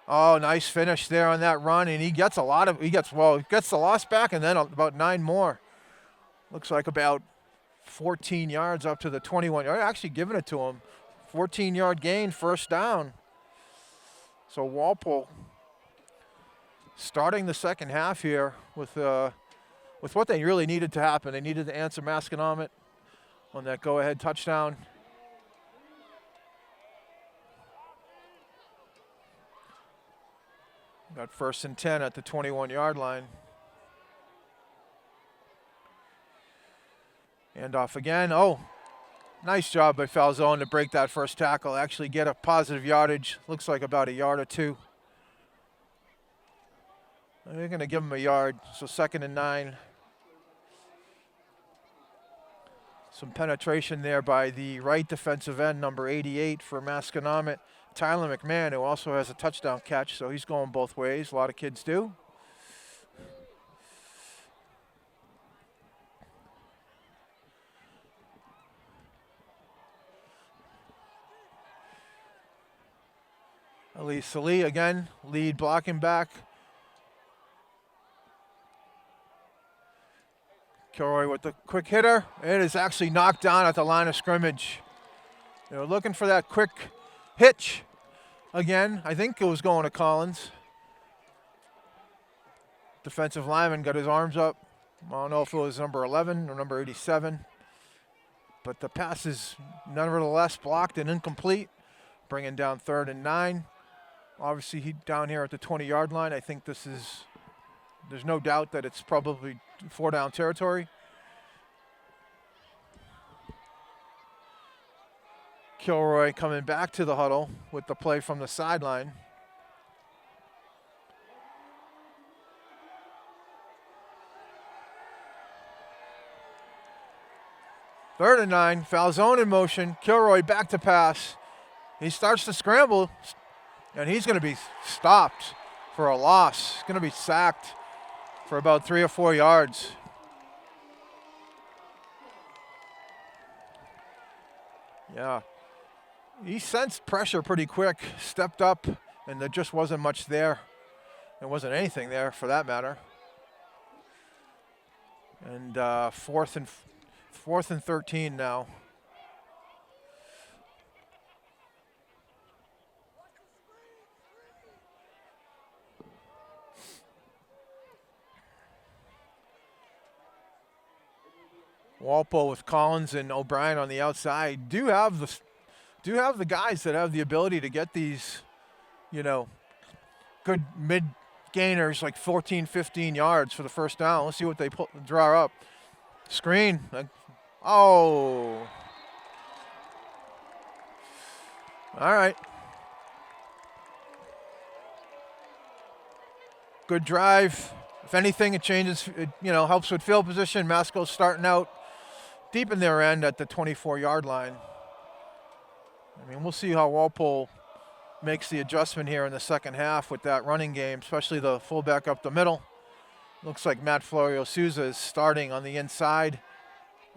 Oh, nice finish there on that run, and he gets the loss back and then about 9 more. Looks like about 14 yards up to the 21 yard. Actually giving it to him. 14-yard gain, first down. So Walpole starting the second half here with what they really needed to happen. They needed to answer Masconomet on that go-ahead touchdown. Got 1st and 10 at the 21-yard line. And off again. Oh, nice job by Falzone to break that first tackle. Actually get a positive yardage. Looks like about a yard or 2. They're going to give him a yard. So 2nd and 9. Some penetration there by the right defensive end, number 88 for Masconomet, Tyler McMahon, who also has a touchdown catch, so he's going both ways. A lot of kids do. Ali Salih again, lead blocking back. Kilroy with the quick hitter. It is actually knocked down at the line of scrimmage. They were looking for that quick hitch again. I think it was going to Collins. Defensive lineman got his arms up. I don't know if it was number 11 or number 87. But the pass is nevertheless blocked and incomplete. Bringing down 3rd and 9. Obviously, he down here at the 20-yard line. I think this is, there's no doubt that it's probably 4-down territory. Kilroy coming back to the huddle with the play from the sideline. Third and 9, Falzone in motion. Kilroy back to pass. He starts to scramble, and he's going to be stopped for a loss. He's going to be sacked for about 3 or 4 yards. Yeah. He sensed pressure pretty quick, stepped up, and there just wasn't much there. There wasn't anything there for that matter. And 4th and 13 now. Walpole with Collins and O'Brien on the outside do have the guys that have the ability to get these, good mid gainers like 14, 15 yards for the first down. Let's see what they draw up. Screen. Oh. All right. Good drive. If anything, it changes, helps with field position. Masco's starting out deep in their end at the 24-yard line. I mean, we'll see how Walpole makes the adjustment here in the second half with that running game, especially the fullback up the middle. Looks like Matt Florio Souza is starting on the inside.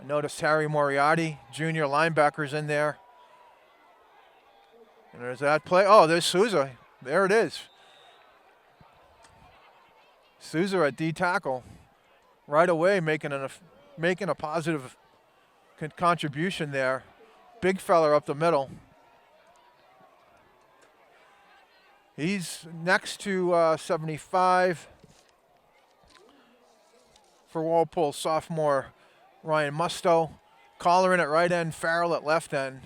I noticed Harry Moriarty, junior linebackers in there. And there's that play. Oh, there's Souza. There it is. Souza at D tackle. Right away making a positive contribution there. Big fella up the middle. He's next to 75 for Walpole, sophomore Ryan Musto. Collar in at right end, Farrell at left end.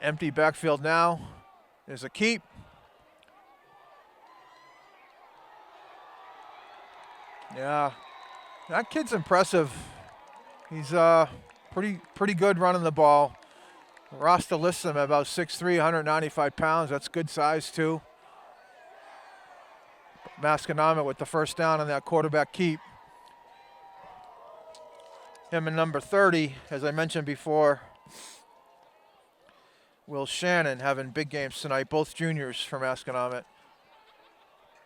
Empty backfield now. There's a keep. Yeah, that kid's impressive. He's pretty good running the ball. Roster lists him at about 6'3", 195 pounds. That's good size too. Masconomet with the first down on that quarterback keep. Him and number 30, as I mentioned before, Will Shannon having big games tonight, both juniors for Masconomet.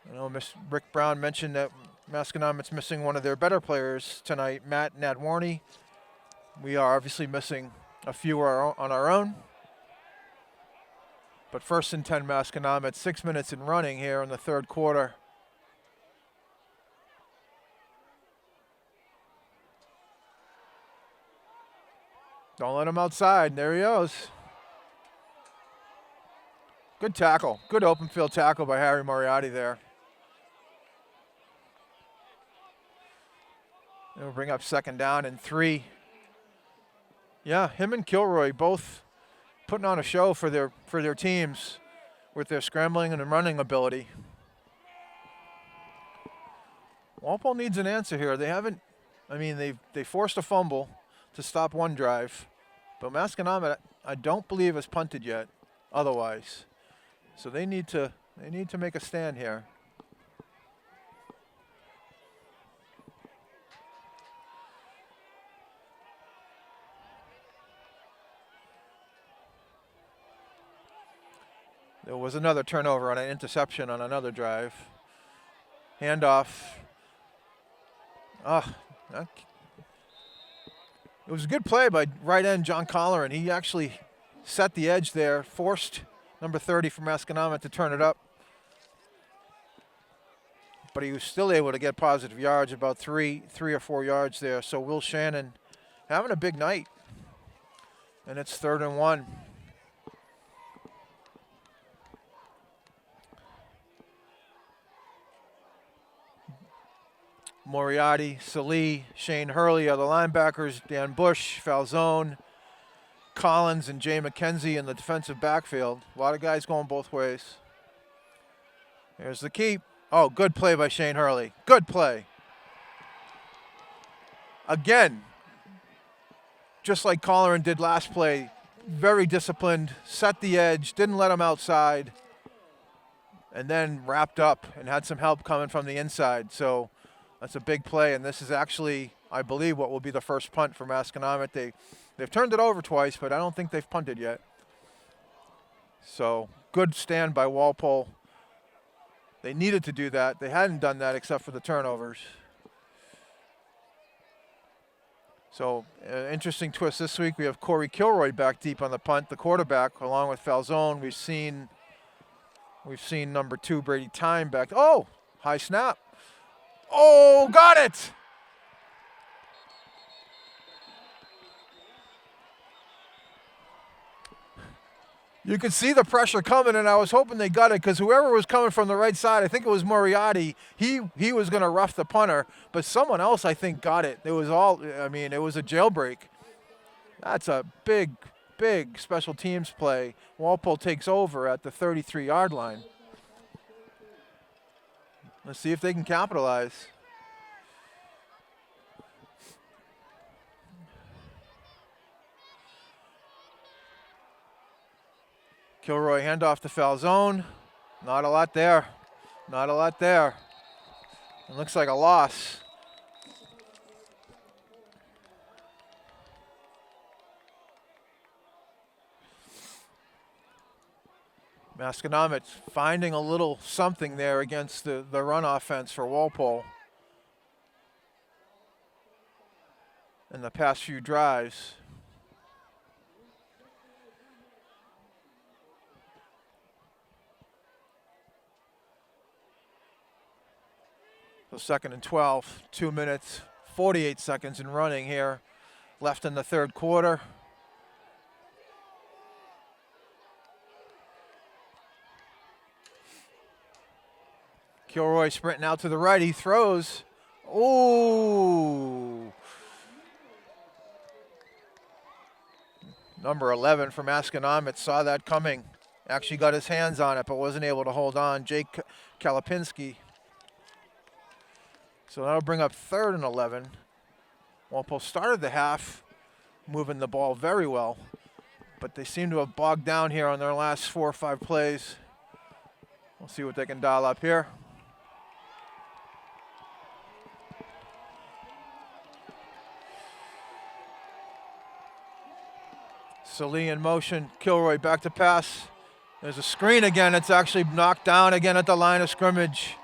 I know Rick Brown mentioned that Masconomet's missing one of their better players tonight, Matt Nadwarney. We are obviously missing a few on our own. But 1st and 10 Masconomet, 6 minutes in running here in the third quarter. Don't let him outside. There he goes. Good tackle. Good open field tackle by Harry Moriarty there. It'll bring up 2nd down and 3. Yeah, him and Kilroy both putting on a show for their teams with their scrambling and running ability. Walpole needs an answer here. They haven't. I mean, they forced a fumble to stop one drive, but Masconomet I don't believe has punted yet. Otherwise, so they need to make a stand here. There was another turnover on an interception on another drive. Handoff. It was a good play by right end John Colleran. He actually set the edge there, forced number 30 from Masconomet to turn it up. But he was still able to get positive yards, about three or 4 yards there. So Will Shannon having a big night. And it's 3rd and 1. Moriarty, Salee, Shane Hurley are the linebackers. Dan Bush, Falzone, Collins, and Jay McKenzie in the defensive backfield. A lot of guys going both ways. Here's the keep. Oh, good play by Shane Hurley. Good play. Again, just like Colleran did last play, very disciplined, set the edge, didn't let him outside, and then wrapped up and had some help coming from the inside. So that's a big play, and this is actually, I believe, what will be the first punt for Masconomet. They've turned it over twice, but I don't think they've punted yet. So good stand by Walpole. They needed to do that. They hadn't done that except for the turnovers. So interesting twist this week. We have Corey Kilroy back deep on the punt, the quarterback, along with Falzone. We've seen number 2 Brady Time back. Oh, high snap. Oh, got it! You could see the pressure coming, and I was hoping they got it because whoever was coming from the right side, I think it was Moriarty, he was going to rough the punter, but someone else, I think, got it. It was a jailbreak. That's a big, big special teams play. Walpole takes over at the 33-yard line. Let's see if they can capitalize. Kilroy handoff to Falzone. Not a lot there. Not a lot there. It looks like a loss. Masconomet finding a little something there against the run offense for Walpole in the past few drives. So 2nd and 12, 2 minutes, 48 seconds in running here, left in the third quarter. Kilroy sprinting out to the right. He throws. Ooh. Number 11 from Masconomet saw that coming. Actually got his hands on it, but wasn't able to hold on. Jake Kalapinski. So that'll bring up 3rd and 11. Walpole started the half moving the ball very well, but they seem to have bogged down here on their last 4 or 5 plays. We'll see what they can dial up here. Salee in motion, Kilroy back to pass. There's a screen again. It's actually knocked down again at the line of scrimmage.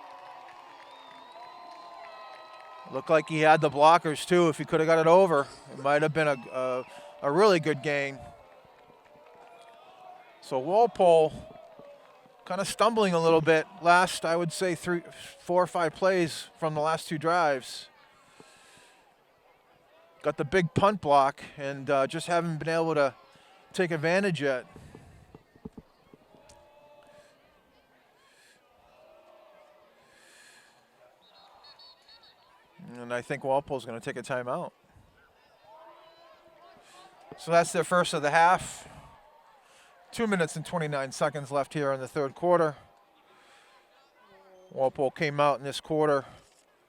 Looked like he had the blockers too. If he could have got it over, it might have been a really good gain. So Walpole kind of stumbling a little bit last, I would say, 4 or 5 plays from the last 2 drives. Got the big punt block and just haven't been able to take advantage yet. And I think Walpole's going to take a timeout. So that's their first of the half. 2 minutes and 29 seconds left here in the third quarter. Walpole came out in this quarter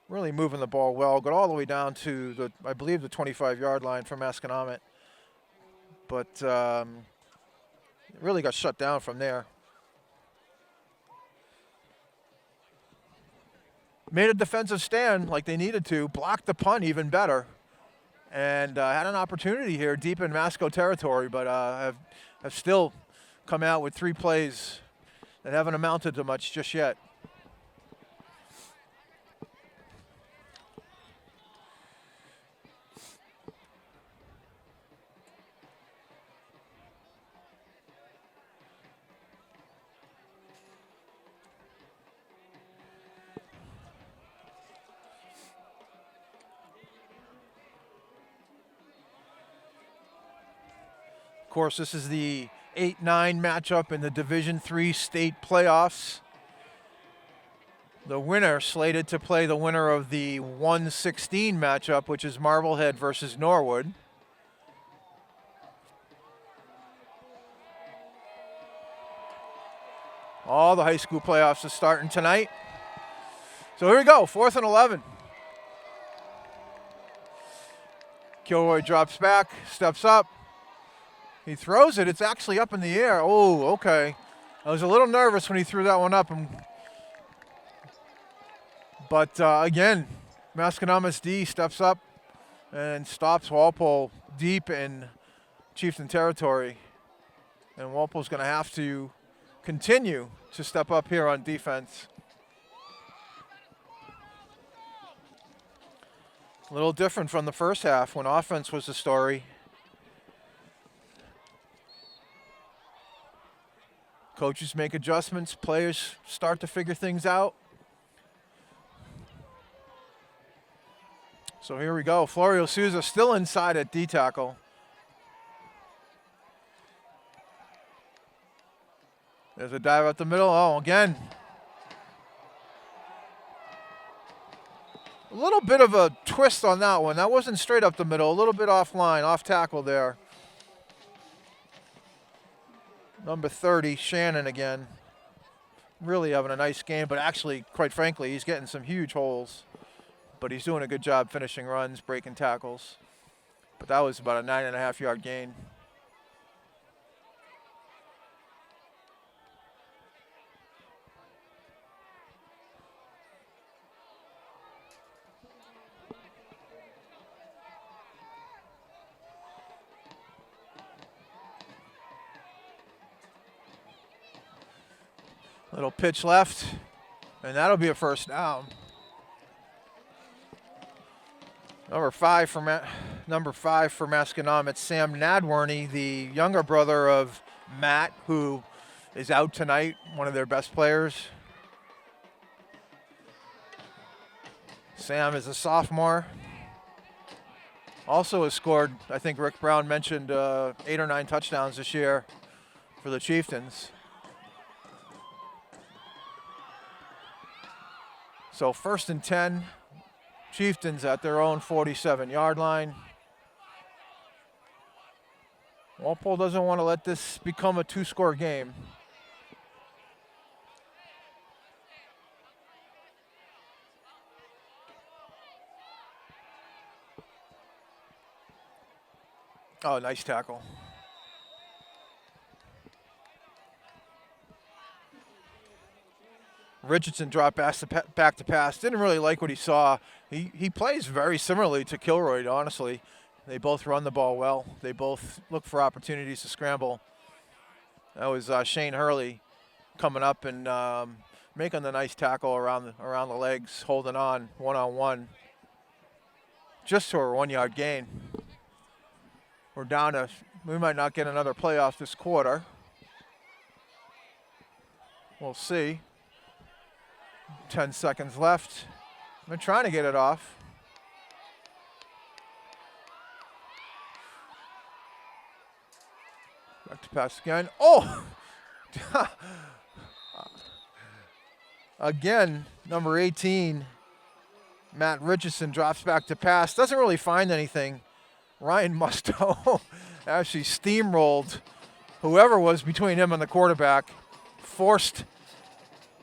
really moving the ball well, got all the way down to, I believe, the 25-yard line for Masconomet. But really got shut down from there. Made a defensive stand like they needed to, blocked the punt even better, and had an opportunity here deep in Masco territory, but have still come out with 3 plays that haven't amounted to much just yet. Of course, this is the 8-9 matchup in the Division III state playoffs. The winner slated to play the winner of the 1-16 matchup, which is Marblehead versus Norwood. All the high school playoffs are starting tonight. So here we go, 4th and 11. Kilroy drops back, steps up. He throws it. It's actually up in the air. Oh, okay. I was a little nervous when he threw that one up. But again, Masconomet's D steps up and stops Walpole deep in Chieftain territory. And Walpole's going to have to continue to step up here on defense. A little different from the first half when offense was the story. Coaches make adjustments, players start to figure things out. So here we go. Florio Souza still inside at D tackle. There's a dive up the middle. Oh, again. A little bit of a twist on that one. That wasn't straight up the middle. A little bit offline, off tackle there. Number 30, Shannon again. Really having a nice game, but actually, quite frankly, he's getting some huge holes. But he's doing a good job finishing runs, breaking tackles. But that was about a 9.5-yard gain. Little pitch left, and that'll be a first down. Number five for Masconomet, Sam Nadworny, the younger brother of Matt, who is out tonight, one of their best players. Sam is a sophomore. Also has scored, I think Rick Brown mentioned, 8 or 9 touchdowns this year for the Chieftains. So 1st and 10, Chieftains at their own 47-yard line. Walpole doesn't want to let this become a 2-score game. Oh, nice tackle. Richardson dropped back to pass. Didn't really like what he saw. He plays very similarly to Kilroy, honestly. They both run the ball well. They both look for opportunities to scramble. That was Shane Hurley coming up and making the nice tackle around the legs, holding on one-on-one. just to a 1 yard gain. We're down to, we might not get another playoff this quarter. We'll see. 10 seconds left. They're trying to get it off. Back to pass again. Oh! Again, number 18, Matt Richardson drops back to pass. Doesn't really find anything. Ryan Musto actually steamrolled whoever was between him and the quarterback. Forced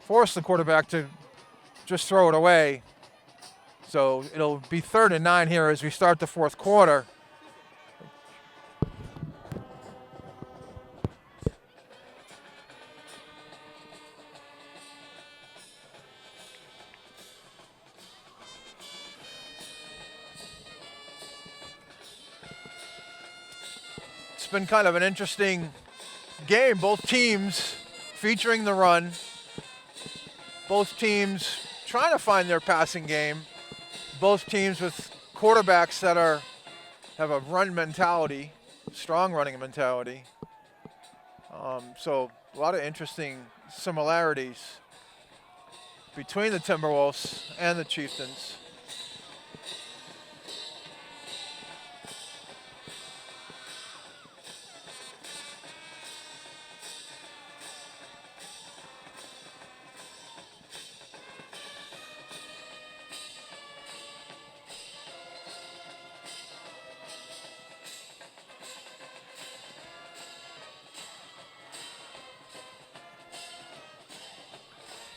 the quarterback to just throw it away. So it'll be 3rd and 9 here as we start the fourth quarter. It's been kind of an interesting game. Both teams featuring the run. Both teams trying to find their passing game. Both teams with quarterbacks that have a run mentality, strong running mentality. So a lot of interesting similarities between the Timberwolves and the Chieftains.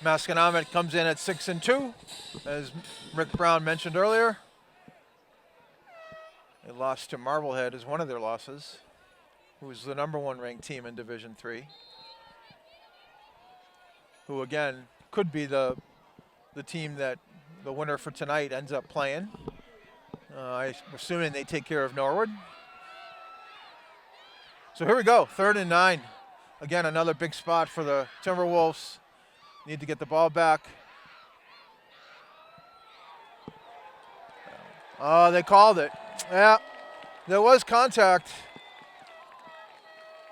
Masconomet comes in at 6-2, as Rick Brown mentioned earlier. They lost to Marblehead as one of their losses, who is the #1 ranked team in Division III, who again could be the team that the winner for tonight ends up playing. I'm assuming they take care of Norwood. So here we go, 3rd and 9. Again, another big spot for the Timberwolves. Need to get the ball back. Oh, they called it. Yeah, there was contact.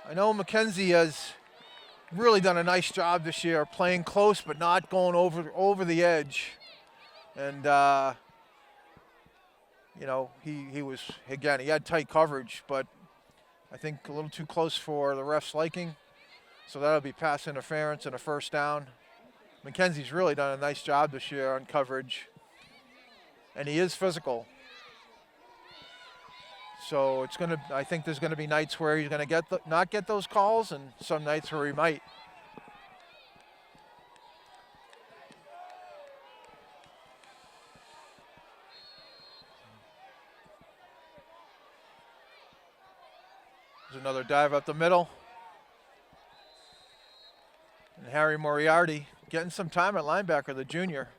I know McKenzie has really done a nice job this year, playing close but not going over the edge. And you know, he was, again, he had tight coverage, but I think a little too close for the ref's liking. So that'll be pass interference and a 1st down. McKenzie's really done a nice job this year on coverage, and he is physical. So I think there's gonna be nights where he's gonna not get those calls, and some nights where he might. There's another dive up the middle. And Harry Moriarty getting some time at linebacker, the junior.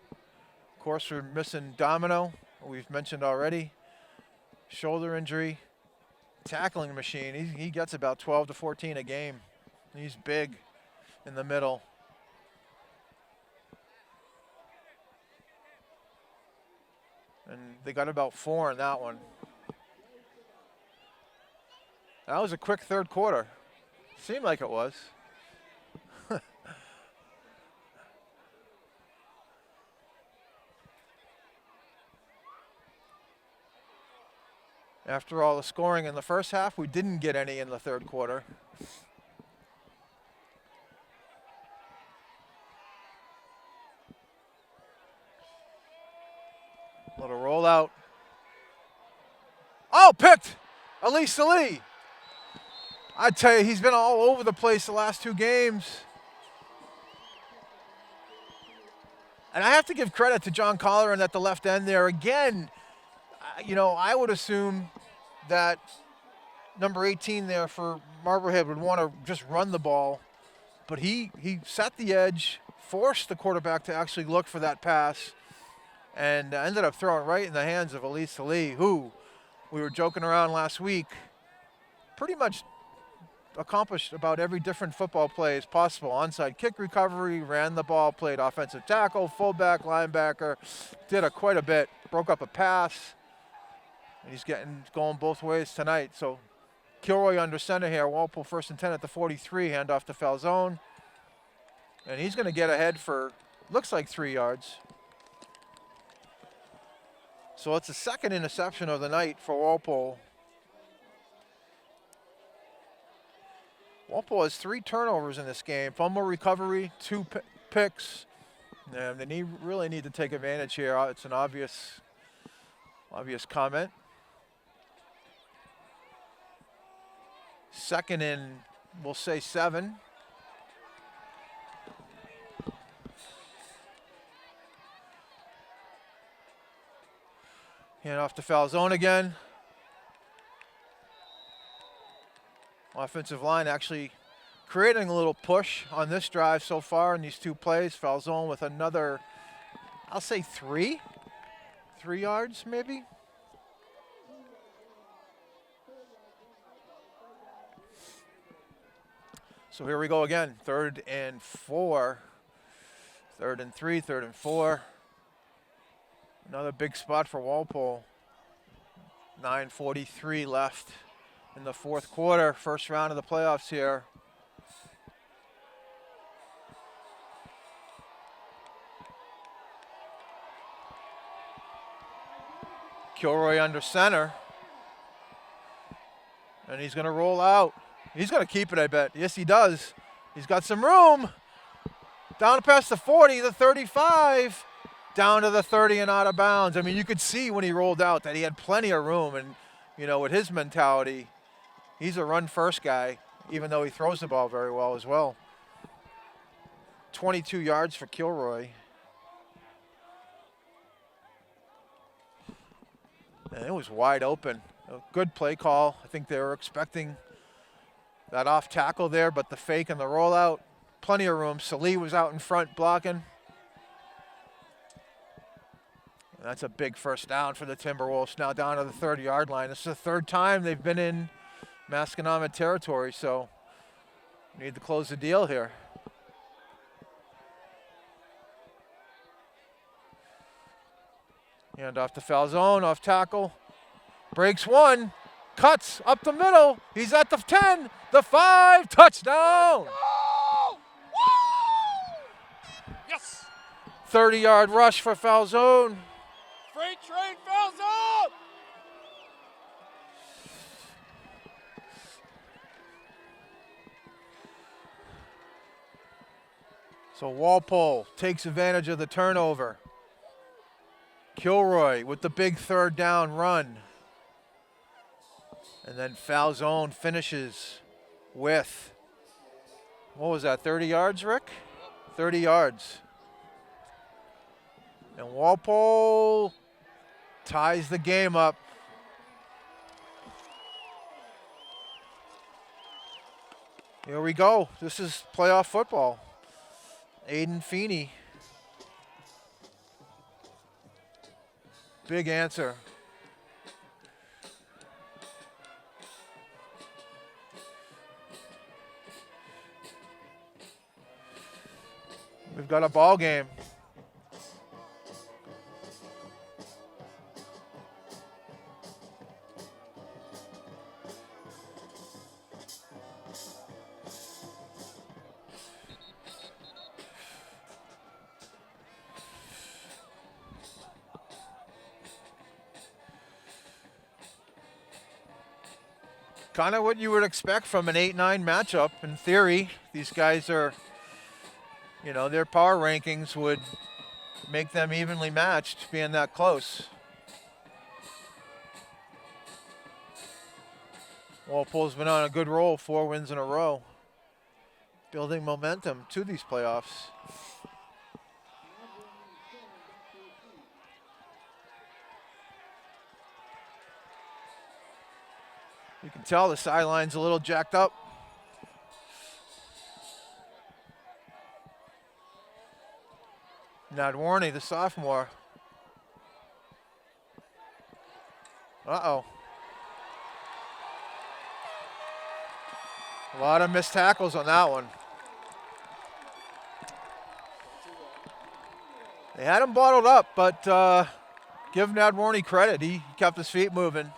Of course, we're missing Domino, who we've mentioned already. Shoulder injury. Tackling machine. He gets about 12 to 14 a game. He's big in the middle. And they got about 4 in that one. That was a quick 3rd quarter. Seemed like it was. After all the scoring in the first half, we didn't get any in the 3rd quarter. Little rollout. Oh, picked! Elise Lee. I tell you, he's been all over the place the last 2 games. And I have to give credit to John Colleran at the left end there. Again, you know, I would assume that number 18 there for Marblehead would want to just run the ball. But he set the edge, forced the quarterback to actually look for that pass, and ended up throwing right in the hands of Elise Lee, who we were joking around last week, pretty much accomplished about every different football play as possible. Onside kick recovery, ran the ball, played offensive tackle, fullback, linebacker, did quite a bit, broke up a pass. And he's going both ways tonight. So Kilroy under center here. Walpole first and 10 at the 43. Handoff to Falzone. And he's going to get ahead for, looks like 3 yards. So it's the second interception of the night for Walpole. Walpole has 3 turnovers in this game. Fumble recovery, 2 picks. And they really need to take advantage here. It's an obvious comment. Second and, we'll say 7. Hand off to Falzone again. Offensive line actually creating a little push on this drive so far in these 2 plays. Falzone with another, I'll say 3 yards maybe. So here we go again, 3rd and 4, 3rd and 3, 3rd and 4. Another big spot for Walpole. 9:43 left in the 4th quarter, first round of the playoffs here. Kilroy under center. And he's going to roll out. He's going to keep it, I bet. Yes, he does. He's got some room. Down past the 40, the 35, down to the 30 and out of bounds. I mean, you could see when he rolled out that he had plenty of room. And, you know, with his mentality, he's a run-first guy, even though he throws the ball very well as well. 22 yards for Kilroy. And it was wide open. A good play call. I think they were expecting that off tackle there, but the fake and the rollout, plenty of room. Salee was out in front blocking. And that's a big first down for the Timberwolves, now down to the 30-yard line. This is the 3rd time they've been in Masconomet territory, so need to close the deal here. Hand off to Falzone, off tackle. Breaks 1, cuts up the middle. He's at the 10, the 5, touchdown! Oh! Woo! Yes! 30-yard rush for Falzone. Freight train Falzone! So Walpole takes advantage of the turnover. Kilroy with the big 3rd down run. And then Falzone finishes with, what was that, 30 yards, Rick? 30 yards. And Walpole ties the game up. Here we go. This is playoff football. Aiden Feeney. Big answer. We've got a ball game. Kind of what you would expect from an 8-9 matchup in theory. These guys are, you know, their power rankings would make them evenly matched, being that close. Walpole's been on a good roll, 4 wins in a row. Building momentum to these playoffs. You can tell the sideline's a little jacked up. Nadwarny, the sophomore. Uh-oh. A lot of missed tackles on that one. They had him bottled up, but give Nadworny credit. He kept his feet moving.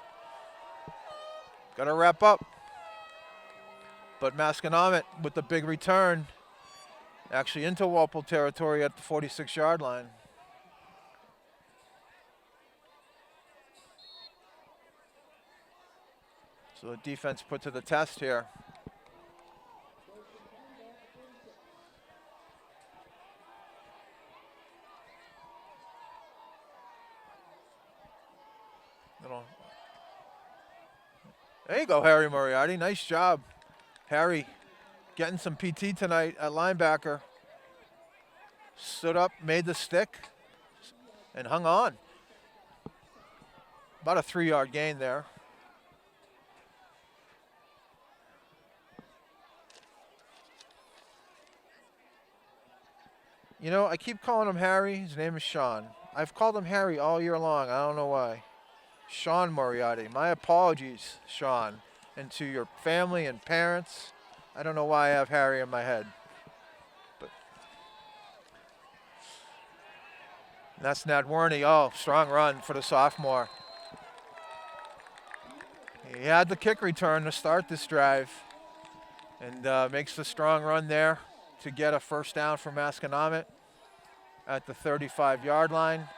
Got to wrap up. But Masconomet with the big return, actually into Walpole territory at the 46-yard line. So the defense put to the test here. There you go, Harry Moriarty. Nice job. Harry getting some PT tonight at linebacker. Stood up, made the stick, and hung on. About a 3-yard gain there. You know, I keep calling him Harry. His name is Sean. I've called him Harry all year long. I don't know why. Sean Moriarty. My apologies, Sean, and to your family and parents. I don't know why I have Harry in my head. But that's Nadworny. Oh, strong run for the sophomore. He had the kick return to start this drive and makes the strong run there to get a first down for Masconomet at the 35-yard line.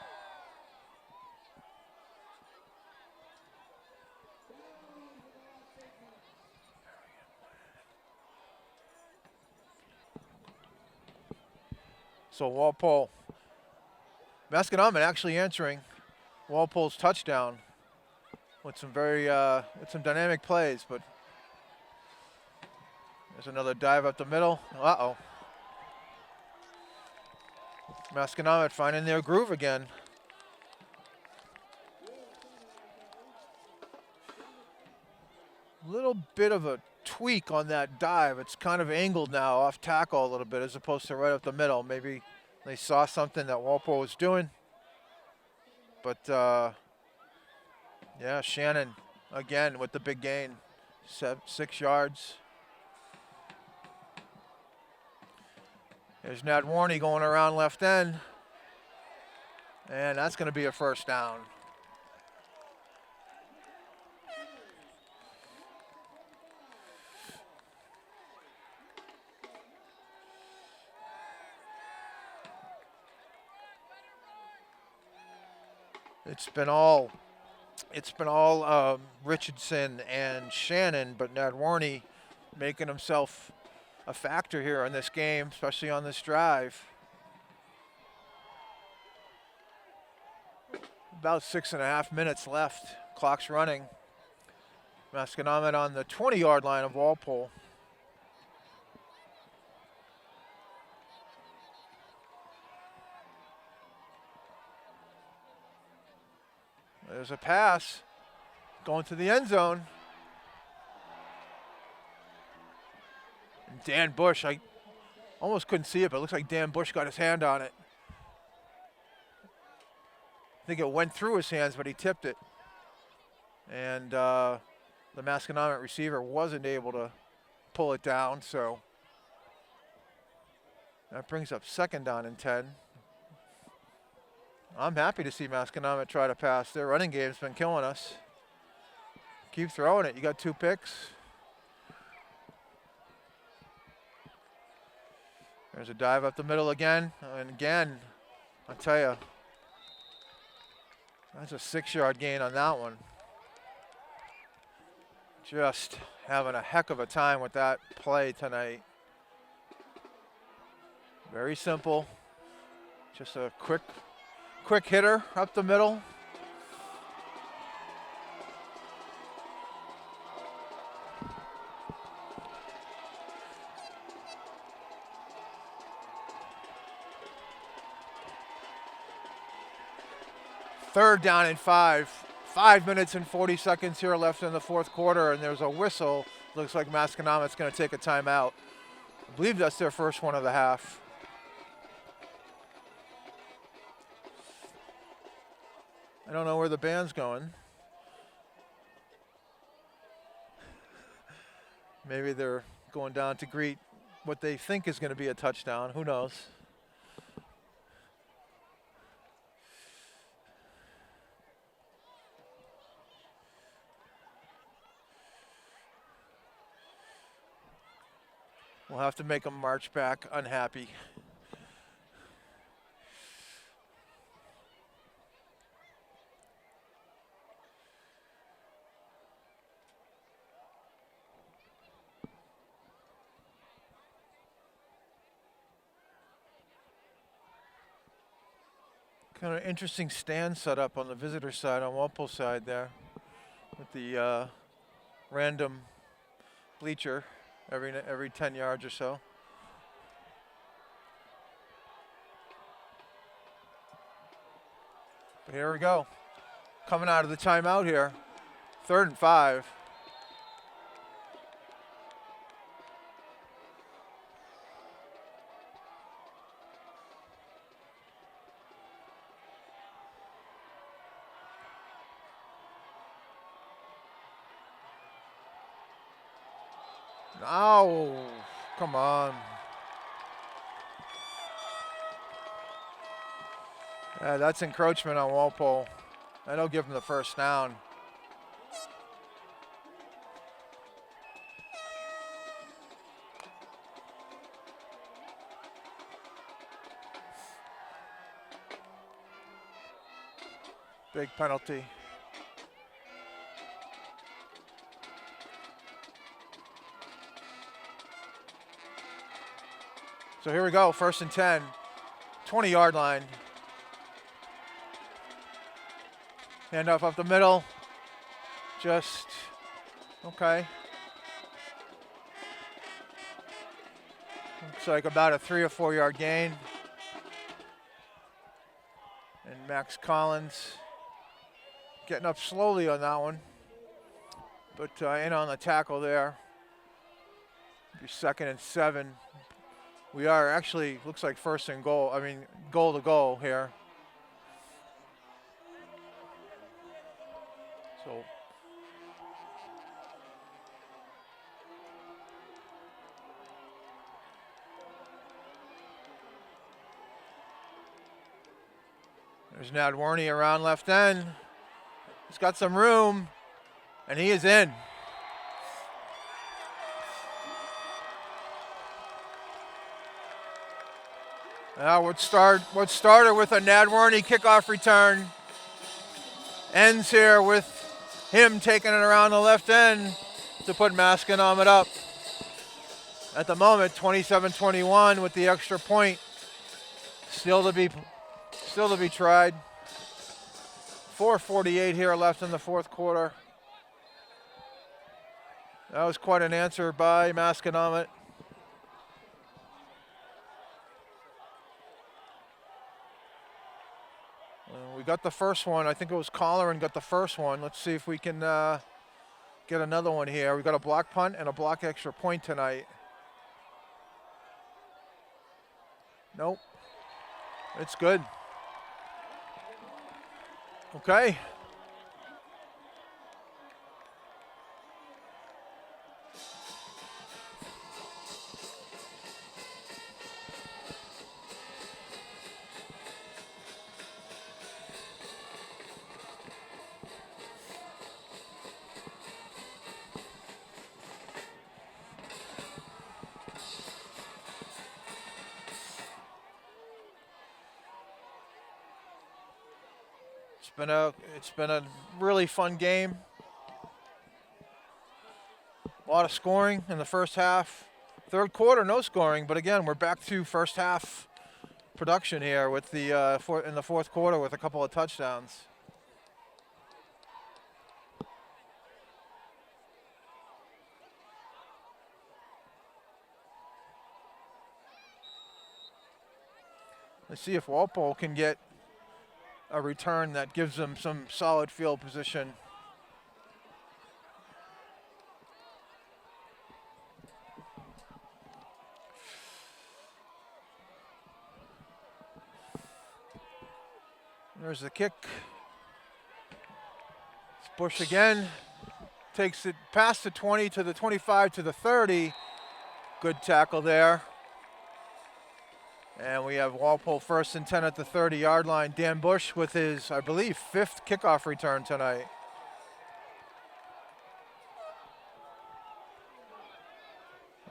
So Walpole, Masconomet actually answering Walpole's touchdown with some with some dynamic plays, but there's another dive up the middle. Uh-oh. Masconomet finding their groove again. Little bit of a tweak on that dive. It's kind of angled now off tackle a little bit as opposed to right up the middle. Maybe they saw something that Walpole was doing. But yeah, Shannon again with the big gain, 6 yards. There's Nadworny going around left end. And that's going to be a first down. It's been all Richardson and Shannon, but Nadworny making himself a factor here in this game, especially on this drive. About 6.5 minutes left. Clock's running. Masconomet on the 20-yard line of Walpole. There's a pass going to the end zone. And Dan Bush, I almost couldn't see it, but it looks like Dan Bush got his hand on it. I think it went through his hands, but he tipped it. And the Masconomet receiver wasn't able to pull it down, so that brings up 2nd down and 10. I'm happy to see Masconomet try to pass. Their running game's been killing us. Keep throwing it. You got 2 picks. There's a dive up the middle again. And again, I'll tell you, that's a 6-yard gain on that one. Just having a heck of a time with that play tonight. Very simple. Just a quick hitter up the middle. Third down and 5. 5 minutes and 40 seconds here left in the 4th quarter, and there's a whistle. Looks like Masconomet's going to take a timeout. I believe that's their first one of the half. I don't know where the band's going. Maybe they're going down to greet what they think is going to be a touchdown. Who knows? We'll have to make them march back unhappy. Kind of interesting stand set up on the visitor side, on Walpole's side there, with the random bleacher every 10 yards or so. But here we go. Coming out of the timeout here. 3rd and 5. Oh, come on. Yeah, that's encroachment on Walpole. That'll give him the first down. Big penalty. So here we go, 1st and 10, 20-yard line. Handoff up the middle. Just, okay. Looks like about a 3 or 4 yard gain. And Max Collins getting up slowly on that one. But in on the tackle there. Be 2nd and 7. We are actually, looks like 1st and goal. I mean, goal to goal here. So there's Nadwarny around left end. He's got some room, and he is in. Now what started with a Nadwarny kickoff return ends here with him taking it around the left end to put Masconomet up. At the moment, 27-21 with the extra point still to be tried. 4:48 here left in the 4th quarter. That was quite an answer by Masconomet. We got the first one. I think it was Collar and got the first one. Let's see if we can get another one here. We got a block punt and a block extra point tonight. Nope. It's good. Okay. It's been a really fun game. A lot of scoring in the first half. 3rd quarter, no scoring, but again, we're back to first half production here with the in the 4th quarter with a couple of touchdowns. Let's see if Walpole can get a return that gives them some solid field position. There's the kick. It's Bush again. Takes it past the 20 to the 25 to the 30. Good tackle there. And we have Walpole 1st and 10 at the 30-yard line. Dan Bush with his, I believe, 5th kickoff return tonight.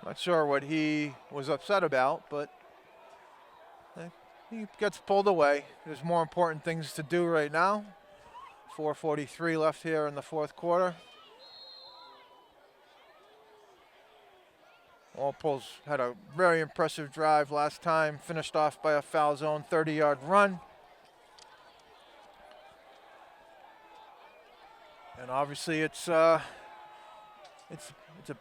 Not sure what he was upset about, but he gets pulled away. There's more important things to do right now. 4:43 left here in the fourth quarter. Walpole's had a very impressive drive last time, finished off by a foul zone 30-yard run. And obviously it's a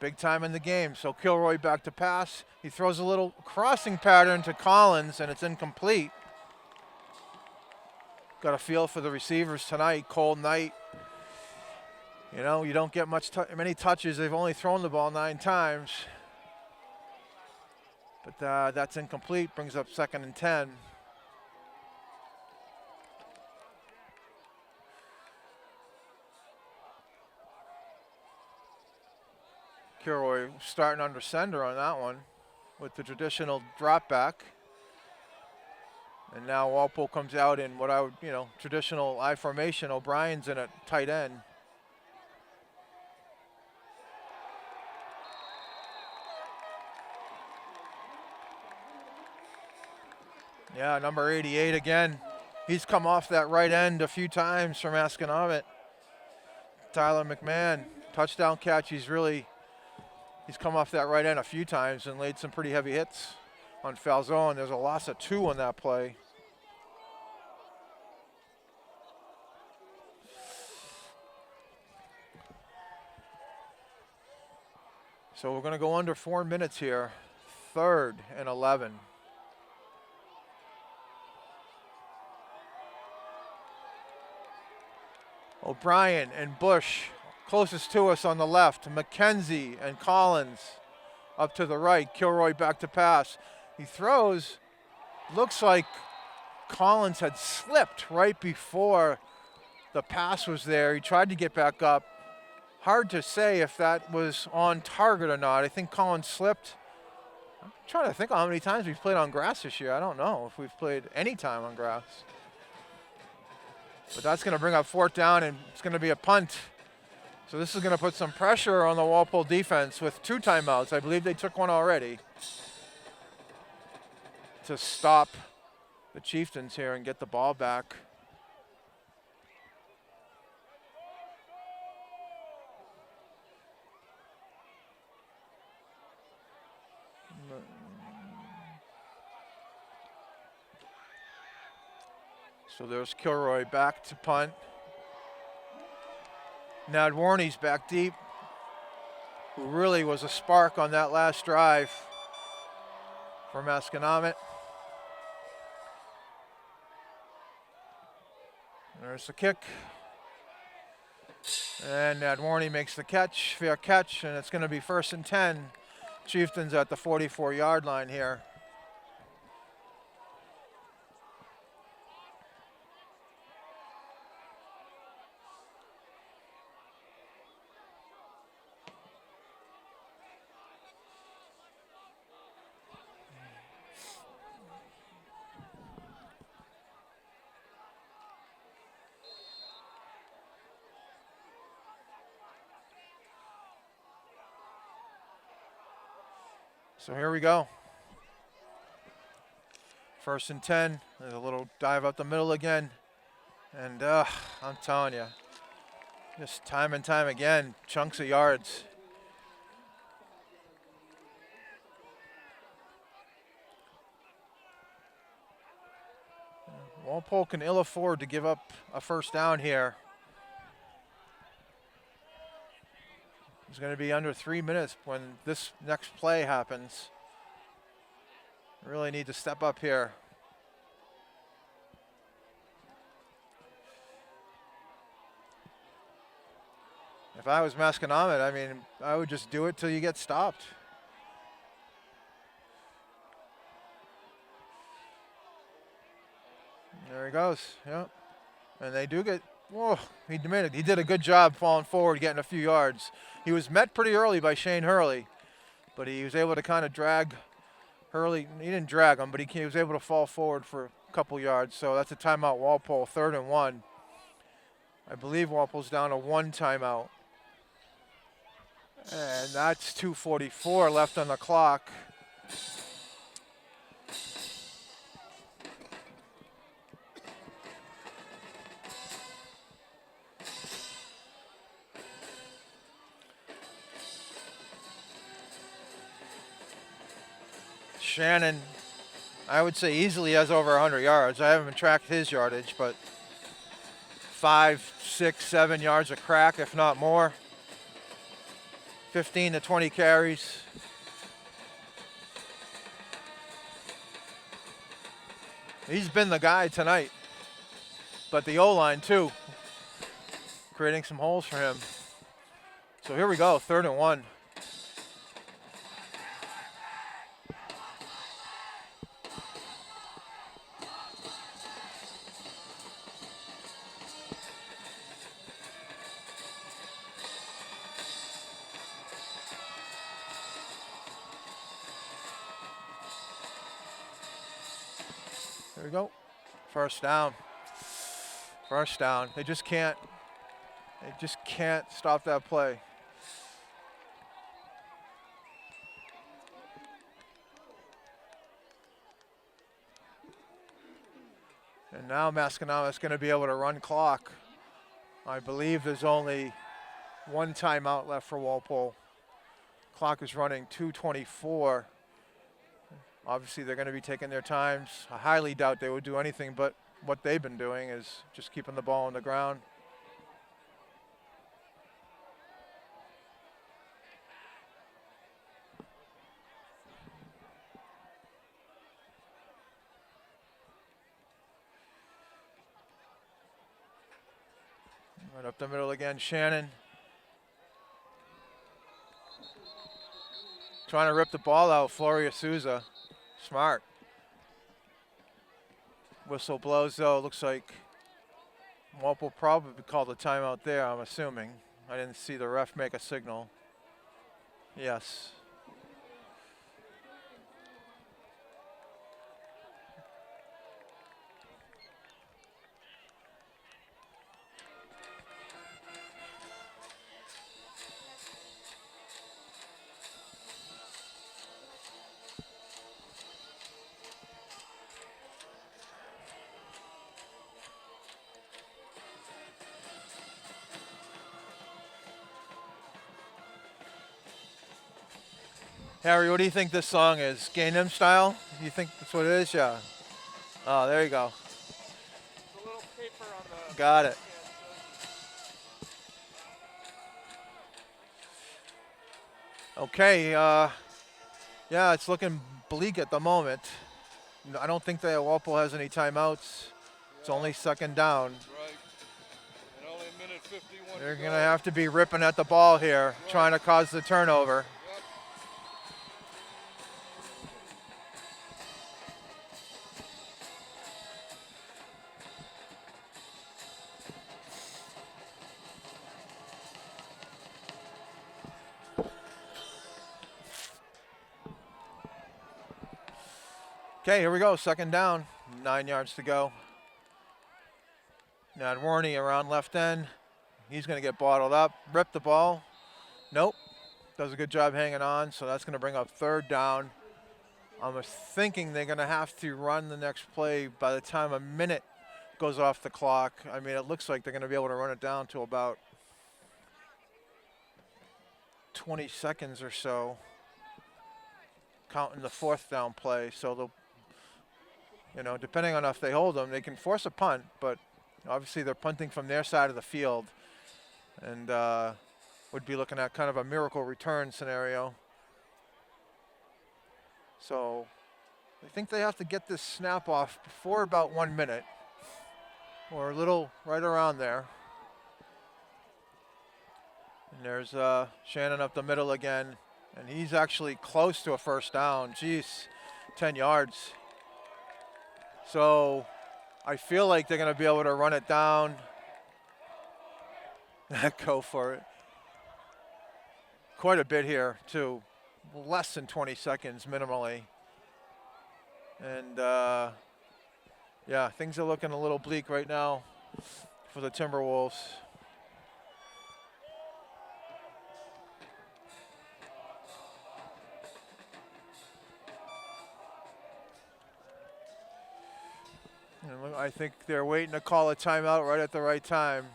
big time in the game. So Kilroy back to pass. He throws a little crossing pattern to Collins, and it's incomplete. Got a feel for the receivers tonight. Cold night. You know, you don't get many touches. They've only thrown the ball 9 times. But that's incomplete. Brings up 2nd and 10. Kilroy starting under center on that one with the traditional drop back. And now Walpole comes out in what I would, traditional I formation. O'Brien's in at tight end. Yeah, number 88 again. He's come off that right end a few times from Masconomet. Tyler McMahon, touchdown catch. He's come off that right end a few times and laid some pretty heavy hits on Falzone. There's a loss of 2 on that play. So we're going to go under 4 minutes here. 3rd and 11. O'Brien and Bush closest to us on the left. McKenzie and Collins up to the right. Kilroy back to pass. He throws. Looks like Collins had slipped right before the pass was there. He tried to get back up. Hard to say if that was on target or not. I think Collins slipped. I'm trying to think how many times we've played on grass this year. I don't know if we've played any time on grass. But that's going to bring up 4th down, and it's going to be a punt. So this is going to put some pressure on the Walpole defense with 2 timeouts. I believe they took one already to stop the Chieftains here and get the ball back. So there's Kilroy back to punt. Nadwarny's back deep, who really was a spark on that last drive for Masconomet. There's the kick. And Nadwarny makes the catch, fair catch, and it's going to be 1st and 10. Chieftains at the 44-yard line here. So here we go. 1st and 10. There's a little dive up the middle again. And I'm telling you, just time and time again, chunks of yards. Walpole can ill afford to give up a 1st down here. It's going to be under 3 minutes when this next play happens. Really need to step up here. If I was Masconomet, I mean, I would just do it till you get stopped. There he goes, yep. And they do get, whoa, he did a good job falling forward, getting a few yards. He was met pretty early by Shane Hurley, but he was able to kind of drag Hurley. He didn't drag him, but he was able to fall forward for a couple yards. So that's a timeout, Walpole, 3rd and 1. I believe Walpole's down to 1 timeout. And that's 2:44 left on the clock. Shannon, I would say easily has over 100 yards. I haven't tracked his yardage, but 5, 6, 7 yards a crack, if not more. 15 to 20 carries. He's been the guy tonight, but the O-line too, creating some holes for him. So here we go, 3rd and 1. There we go. First down. First down. They just can't stop that play. And now Masconomet is going to be able to run clock. I believe there's only one timeout left for Walpole. Clock is running 2:24. Obviously, they're going to be taking their times. I highly doubt they would do anything but what they've been doing, is just keeping the ball on the ground. Right up the middle again, Shannon. Trying to rip the ball out, Floria Souza. Smart. Whistle blows though. Looks like Walpole probably called a timeout there, I'm assuming. I didn't see the ref make a signal. Yes. Harry, what do you think this song is? Gangnam Style? You think that's what it is? Yeah. Oh, there you go. The little paper on the Got it. Okay. Yeah, it's looking bleak at the moment. I don't think that Walpole has any timeouts. It's only 2nd down. Right. And only a minute 51 They're to going go. to have to be ripping at the ball here, trying to cause the turnover. Okay, here we go, 2nd down, 9 yards to go. Nadwarney around left end. He's going to get bottled up, rip the ball. Nope, does a good job hanging on, so that's going to bring up 3rd down. I'm thinking they're going to have to run the next play by the time a minute goes off the clock. I mean, it looks like they're going to be able to run it down to about 20 seconds or so, counting the 4th down play. So they'll, you know, depending on if they hold them, they can force a punt, but obviously they're punting from their side of the field, and would be looking at kind of a miracle return scenario. So I think they have to get this snap off before about 1 minute, or a little right around there. And there's Shannon up the middle again, and he's actually close to a 1st down. Jeez, 10 yards. So I feel like they're going to be able to run it down. Go for it. Quite a bit here, too. Less than 20 seconds minimally. And, yeah, things are looking a little bleak right now for the Timberwolves. And I think they're waiting to call a timeout right at the right time,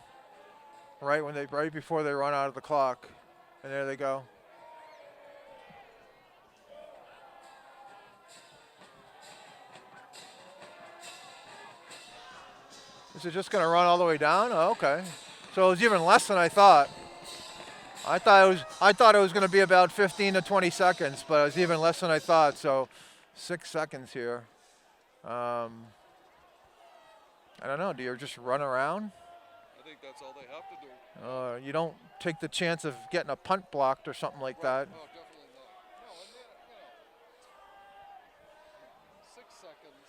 right before they run out of the clock. And there they go. Is it just going to run all the way down? Oh, okay. So it was even less than I thought. I thought it was going to be about 15 to 20 seconds, but it was even less than I thought. So 6 seconds here. I don't know. Do you just run around? I think that's all they have to do. You don't take the chance of getting a punt blocked or something like that. No, definitely not. No, and then, 6 seconds.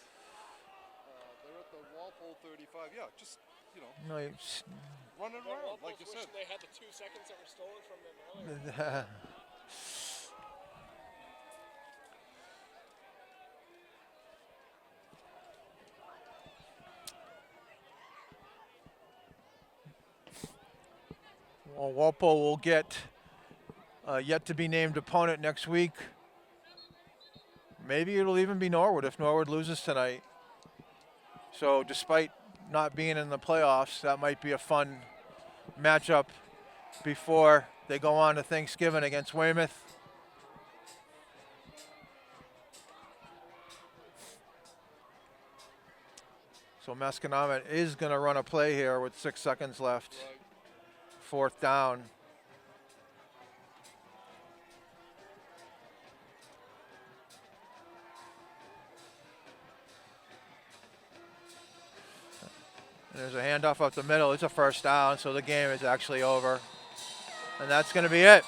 They're at the Walpole 35. Yeah, just, No, running around, like you said. They had the 2 seconds that were stolen from them earlier. Well, Walpole will get a yet to be named opponent next week. Maybe it'll even be Norwood if Norwood loses tonight. So despite not being in the playoffs, that might be a fun matchup before they go on to Thanksgiving against Weymouth. So Masconomet is going to run a play here with 6 seconds left. Right. 4th down. And there's a handoff up the middle. It's a 1st down, so the game is actually over. And that's going to be it.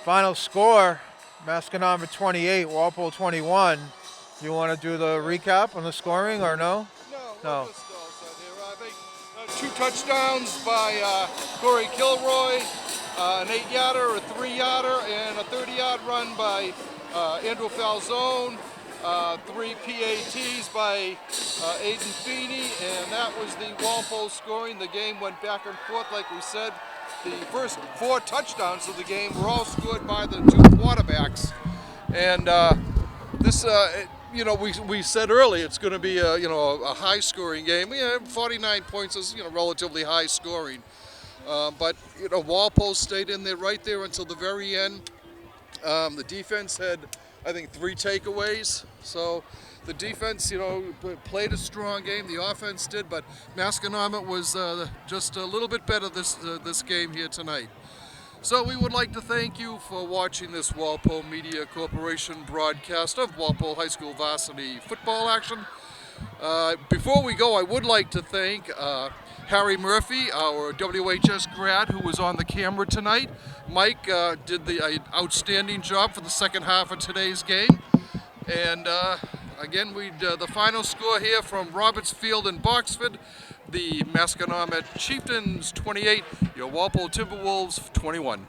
Final score, Masconomet 28, Walpole 21. You want to do the recap on the scoring or no? No. Just also there. I think 2 touchdowns by Corey Kilroy, an 8-yarder, a 3-yarder, and a 30-yard run by Andrew Falzone. 3 PATs by Aiden Feeney, and that was the Walpole scoring. The game went back and forth, like we said. The first 4 touchdowns of the game were all scored by the 2 quarterbacks, and this, we said earlier it's going to be a high-scoring game. 49 points is relatively high scoring, but Walpole stayed in there right there until the very end. The defense had, I think, 3 takeaways. So the defense, played a strong game. The offense did, but Masconomet was just a little bit better this game here tonight. So we would like to thank you for watching this Walpole Media Corporation broadcast of Walpole High School varsity football action. Before we go, I would like to thank Harry Murphy, our WHS grad who was on the camera tonight. Mike did the outstanding job for the second half of today's game. And again, the final score here from Roberts Field in Boxford, the Masconomet Chieftains 28, your Walpole Timberwolves 21.